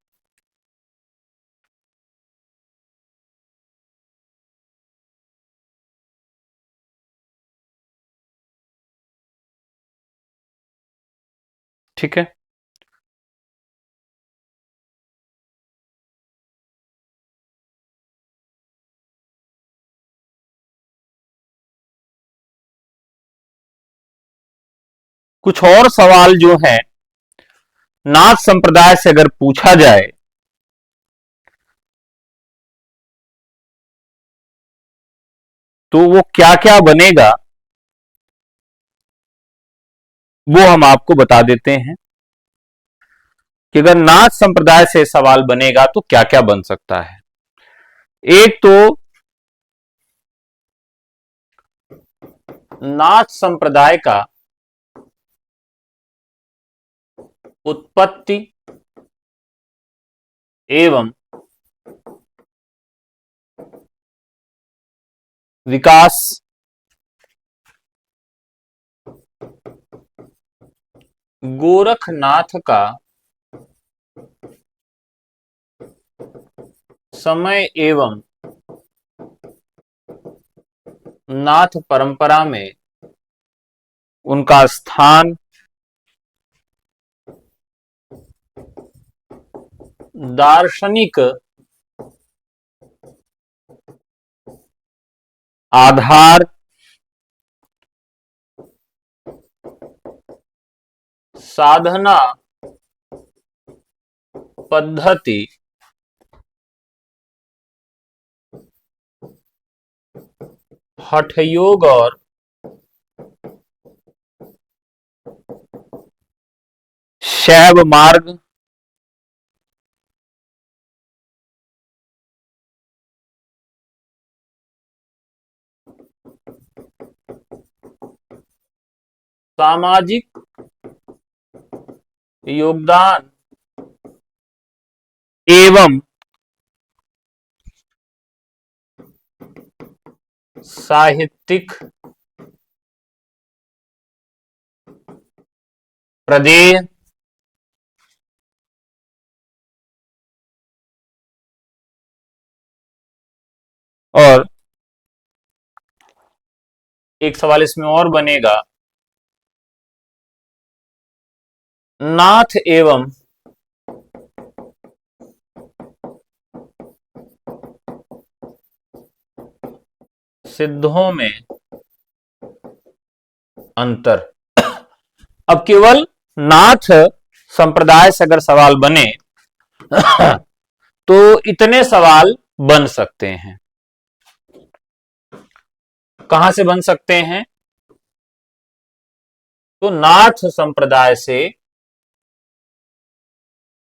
ठीक है, कुछ और सवाल जो है नाथ संप्रदाय से अगर पूछा जाए तो वो क्या क्या बनेगा, वो हम आपको बता देते हैं कि अगर नाथ संप्रदाय से सवाल बनेगा तो क्या क्या बन सकता है। एक तो नाथ संप्रदाय का उत्पत्ति एवं विकास, गोरखनाथ का समय एवं नाथ परंपरा में उनका स्थान, दार्शनिक आधार, साधना पद्धति, हठ योग और शैव मार्ग, सामाजिक योगदान एवं साहित्यिक प्रदेय, और एक सवाल इसमें और बनेगा, नाथ एवं सिद्धों में अंतर। अब केवल नाथ संप्रदाय से अगर सवाल बने तो इतने सवाल बन सकते हैं। कहां से बन सकते हैं? तो नाथ संप्रदाय से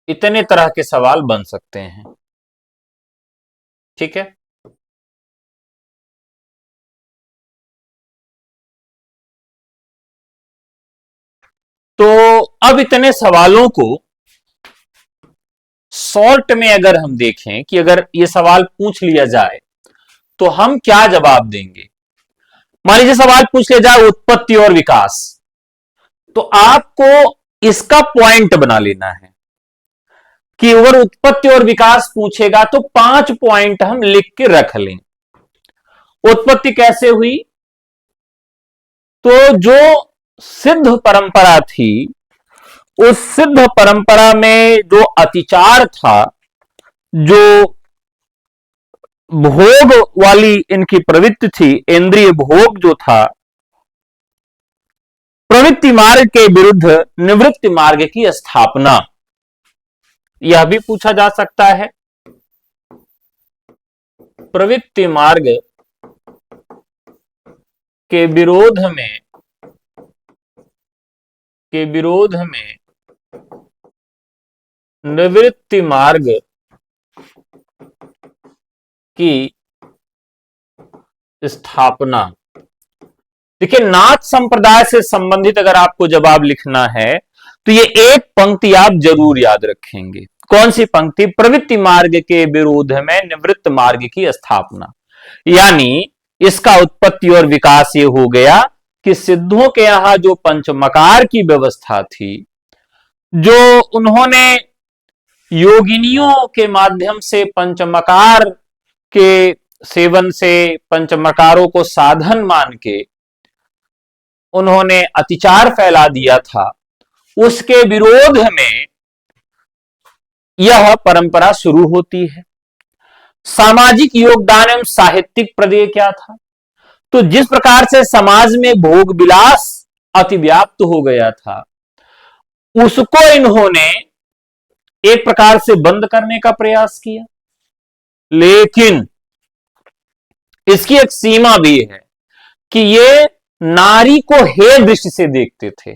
इतने तरह के सवाल बन सकते हैं। ठीक है, तो अब इतने सवालों को शॉर्ट में अगर हम देखें कि अगर ये सवाल पूछ लिया जाए तो हम क्या जवाब देंगे। मान लीजिए सवाल पूछ लिया जाए उत्पत्ति और विकास, तो आपको इसका पॉइंट बना लेना है कि अगर उत्पत्ति और विकास पूछेगा तो 5 पॉइंट हम लिख के रख लें। उत्पत्ति कैसे हुई? तो जो सिद्ध परंपरा थी, उस सिद्ध परंपरा में जो अतिचार था, जो भोग वाली इनकी प्रवृत्ति थी, इंद्रिय भोग जो था, प्रवृत्ति मार्ग के विरुद्ध निवृत्ति मार्ग की स्थापना, यह भी पूछा जा सकता है। प्रवृत्ति मार्ग के विरोध में निवृत्ति मार्ग की स्थापना। देखिए, नाथ संप्रदाय से संबंधित अगर आपको जवाब लिखना है तो ये एक पंक्ति आप जरूर याद रखेंगे। कौन सी पंक्ति? प्रवृत्ति मार्ग के विरोध में निवृत्त मार्ग की स्थापना। यानी इसका उत्पत्ति और विकास ये हो गया कि सिद्धों के यहां जो पंचमकार की व्यवस्था थी, जो उन्होंने योगिनियों के माध्यम से पंचमकार के सेवन से, पंचमकारों को साधन मान के उन्होंने अतिचार फैला दिया था, उसके विरोध में यह परंपरा शुरू होती है। सामाजिक योगदान एवं साहित्यिक प्रदेय क्या था? तो जिस प्रकार से समाज में भोग विलास अतिव्याप्त हो गया था, उसको इन्होंने एक प्रकार से बंद करने का प्रयास किया, लेकिन इसकी एक सीमा भी है कि ये नारी को हे दृष्टि से देखते थे,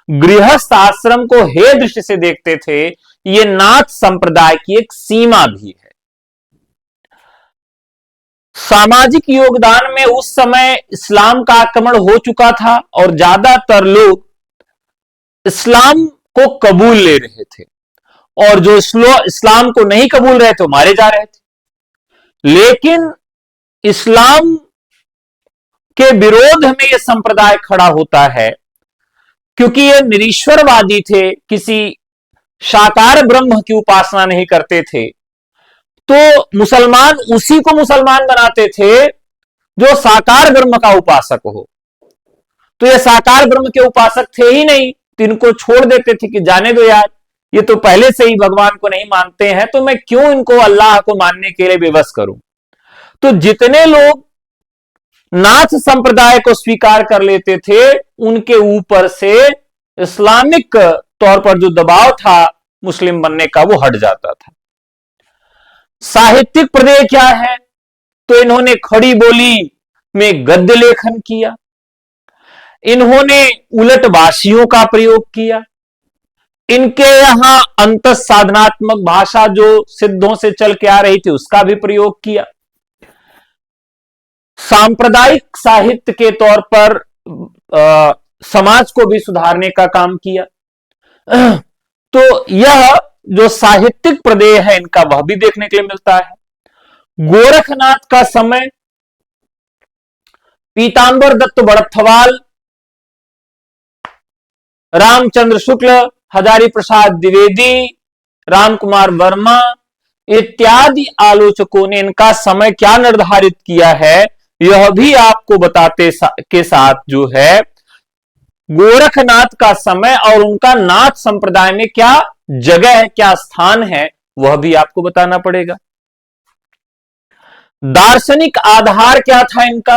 गृहस्थ आश्रम को हे दृष्टि से देखते थे। ये नाथ संप्रदाय की एक सीमा भी है। सामाजिक योगदान में उस समय इस्लाम का आक्रमण हो चुका था और ज्यादातर लोग इस्लाम को कबूल ले रहे थे, और जो इस्लाम को नहीं कबूल रहे थे मारे जा रहे थे। लेकिन इस्लाम के विरोध में यह संप्रदाय खड़ा होता है, क्योंकि ये निरीश्वरवादी थे, किसी साकार ब्रह्म की उपासना नहीं करते थे। तो मुसलमान उसी को मुसलमान बनाते थे जो साकार ब्रह्म का उपासक हो। तो ये साकार ब्रह्म के उपासक थे ही नहीं, तो इनको छोड़ देते थे कि जाने दो यार, ये तो पहले से ही भगवान को नहीं मानते हैं, तो मैं क्यों इनको अल्लाह को मानने के लिए विवश करूं। तो जितने लोग नाथ संप्रदाय को स्वीकार कर लेते थे, उनके ऊपर से इस्लामिक तौर पर जो दबाव था मुस्लिम बनने का, वो हट जाता था। साहित्यिक प्रदेय क्या है? तो इन्होंने खड़ी बोली में गद्य लेखन किया, इन्होंने उलटवासियों का प्रयोग किया, इनके यहां अंत साधनात्मक भाषा जो सिद्धों से चल के आ रही थी उसका भी प्रयोग किया। सांप्रदायिक साहित्य के तौर पर समाज को भी सुधारने का काम किया। तो यह जो साहित्यिक प्रदेय है इनका, वह भी देखने के लिए मिलता है। गोरखनाथ का समय पीतांबर दत्त बड़थवाल, रामचंद्र शुक्ल, हजारी प्रसाद द्विवेदी, राम कुमार वर्मा इत्यादि आलोचकों ने इनका समय क्या निर्धारित किया है, यह भी आपको बताते के साथ जो है गोरखनाथ का समय और उनका नाथ संप्रदाय में क्या जगह है, क्या स्थान है, वह भी आपको बताना पड़ेगा। दार्शनिक आधार क्या था इनका?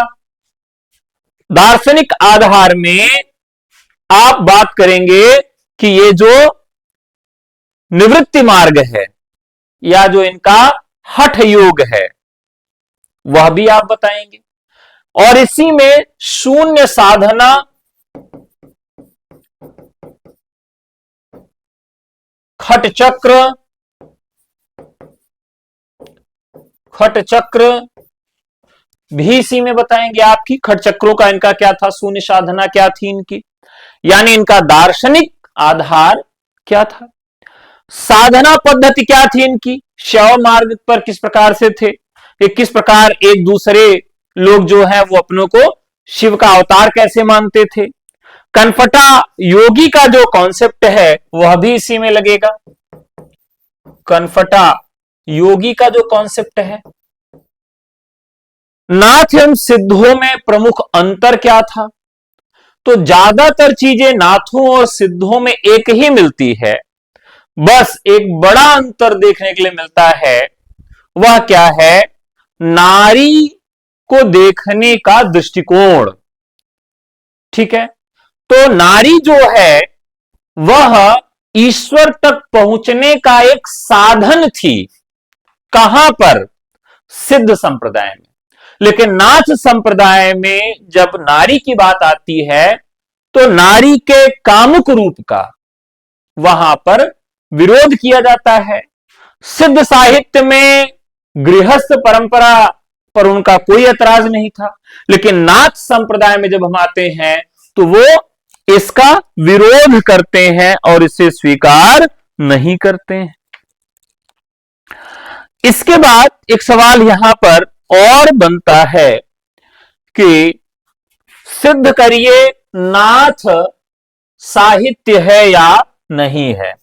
दार्शनिक आधार में आप बात करेंगे कि ये जो निवृत्ति मार्ग है या जो इनका हठ योग है, वह भी आप बताएंगे। और इसी में शून्य साधना, खट चक्र भी इसी में बताएंगे आपकी। खट चक्रों का इनका क्या था, शून्य साधना क्या थी इनकी, यानी इनका दार्शनिक आधार क्या था, साधना पद्धति क्या थी इनकी, शैव मार्ग पर किस प्रकार से थे, ये किस प्रकार एक दूसरे लोग जो है वो अपनों को शिव का अवतार कैसे मानते थे। कनफटा योगी का जो कॉन्सेप्ट है वह भी इसी में लगेगा। कनफटा योगी का जो कॉन्सेप्ट है। नाथ एवं सिद्धों में प्रमुख अंतर क्या था? तो ज्यादातर चीजें नाथों और सिद्धों में एक ही मिलती है, बस एक बड़ा अंतर देखने के लिए मिलता है। वह क्या है? नारी को देखने का दृष्टिकोण। ठीक है, तो नारी जो है वह ईश्वर तक पहुंचने का एक साधन थी। कहां पर? सिद्ध संप्रदाय में। लेकिन नाथ संप्रदाय में जब नारी की बात आती है तो नारी के कामुक रूप का वहां पर विरोध किया जाता है। सिद्ध साहित्य में गृहस्थ परंपरा पर उनका कोई ऐतराज नहीं था, लेकिन नाथ संप्रदाय में जब हम आते हैं तो वो इसका विरोध करते हैं और इसे स्वीकार नहीं करते हैं। इसके बाद एक सवाल यहां पर और बनता है कि सिद्ध करिए नाथ साहित्य है या नहीं है,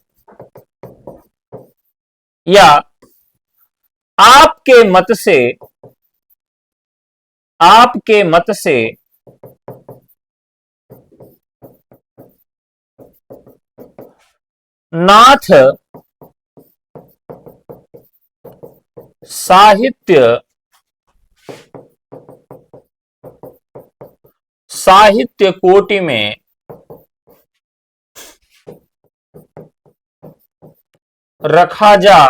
या आपके मत से नाथ साहित्य कोटि में रखा जा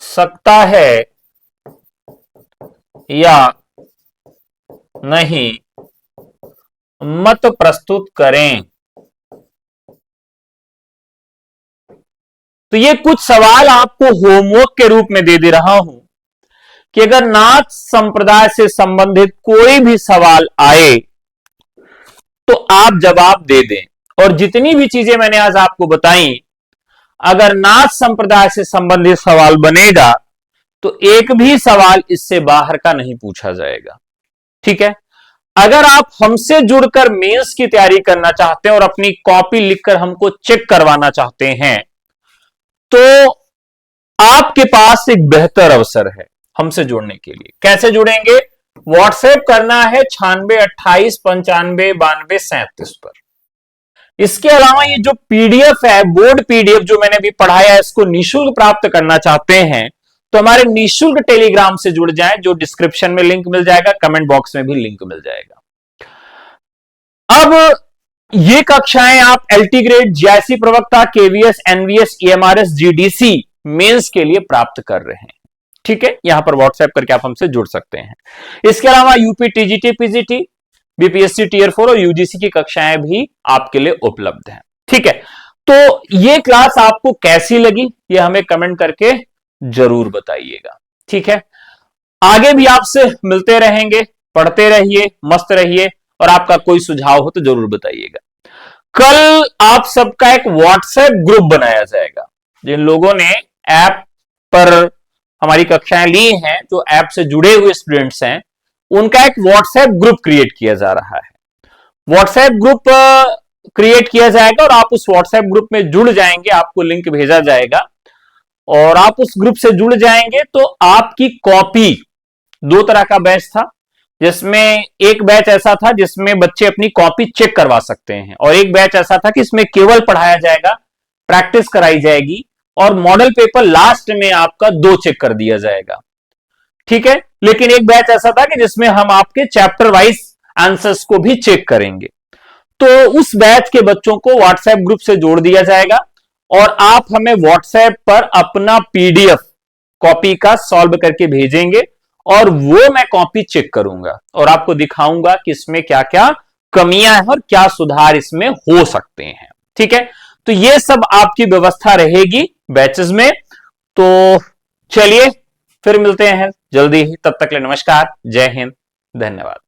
सकता है या नहीं, मत प्रस्तुत करें। तो ये कुछ सवाल आपको होमवर्क के रूप में दे रहा हूं कि अगर नाथ संप्रदाय से संबंधित कोई भी सवाल आए तो आप जवाब दे दें। और जितनी भी चीजें मैंने आज आपको बताई, अगर नाथ संप्रदाय से संबंधित सवाल बनेगा तो एक भी सवाल इससे बाहर का नहीं पूछा जाएगा। ठीक है, अगर आप हमसे जुड़कर मेंस की तैयारी करना चाहते हैं और अपनी कॉपी लिखकर हमको चेक करवाना चाहते हैं तो आपके पास एक बेहतर अवसर है हमसे जुड़ने के लिए। कैसे जुड़ेंगे? व्हाट्सएप करना है 9628959237 पर। इसके अलावा ये जो पीडीएफ है, बोर्ड पीडीएफ जो मैंने अभी पढ़ाया है, इसको निःशुल्क प्राप्त करना चाहते हैं तो हमारे निःशुल्क टेलीग्राम से जुड़ जाएं, जो डिस्क्रिप्शन में लिंक मिल जाएगा, कमेंट बॉक्स में भी लिंक मिल जाएगा। अब ये कक्षाएं आप एलटी ग्रेड, जीआईसी प्रवक्ता, KVS, NVS, EMRS, GDC mains के लिए प्राप्त कर रहे हैं। ठीक है, यहां पर व्हाट्सएप करके आप हमसे जुड़ सकते हैं। इसके अलावा UP TGT, PGT, BPSC tier 4 और यूजीसी की कक्षाएं भी आपके लिए उपलब्ध हैं। ठीक है, तो ये क्लास आपको कैसी लगी ये हमें कमेंट करके जरूर बताइएगा। ठीक है, आगे भी आपसे मिलते रहेंगे, पढ़ते रहिए, मस्त रहिए, और आपका कोई सुझाव हो तो जरूर बताइएगा। कल आप सबका एक व्हाट्सएप ग्रुप बनाया जाएगा। जिन लोगों ने ऐप पर हमारी कक्षाएं ली हैं, जो ऐप से जुड़े हुए स्टूडेंट्स हैं, उनका एक व्हाट्सएप ग्रुप क्रिएट किया जा रहा है। व्हाट्सएप ग्रुप क्रिएट किया जाएगा और आप उस व्हाट्सएप ग्रुप में जुड़ जाएंगे, आपको लिंक भेजा जाएगा और आप उस ग्रुप से जुड़ जाएंगे तो आपकी कॉपी, दो तरह का बैच था, जिसमें एक बैच ऐसा था जिसमें बच्चे अपनी कॉपी चेक करवा सकते हैं, और एक बैच ऐसा था कि इसमें केवल पढ़ाया जाएगा, प्रैक्टिस कराई जाएगी और मॉडल पेपर लास्ट में आपका 2 चेक कर दिया जाएगा। ठीक है, लेकिन एक बैच ऐसा था कि जिसमें हम आपके चैप्टर वाइज आंसर्स को भी चेक करेंगे। तो उस बैच के बच्चों को व्हाट्सएप ग्रुप से जोड़ दिया जाएगा और आप हमें व्हाट्सएप पर अपना पीडीएफ कॉपी का सॉल्व करके भेजेंगे और वो मैं कॉपी चेक करूंगा और आपको दिखाऊंगा कि इसमें क्या क्या कमियां हैं और क्या सुधार इसमें हो सकते हैं। ठीक है, तो ये सब आपकी व्यवस्था रहेगी बैचेस में। तो चलिए फिर मिलते हैं जल्दी ही, तब तक के लिए नमस्कार, जय हिंद, धन्यवाद।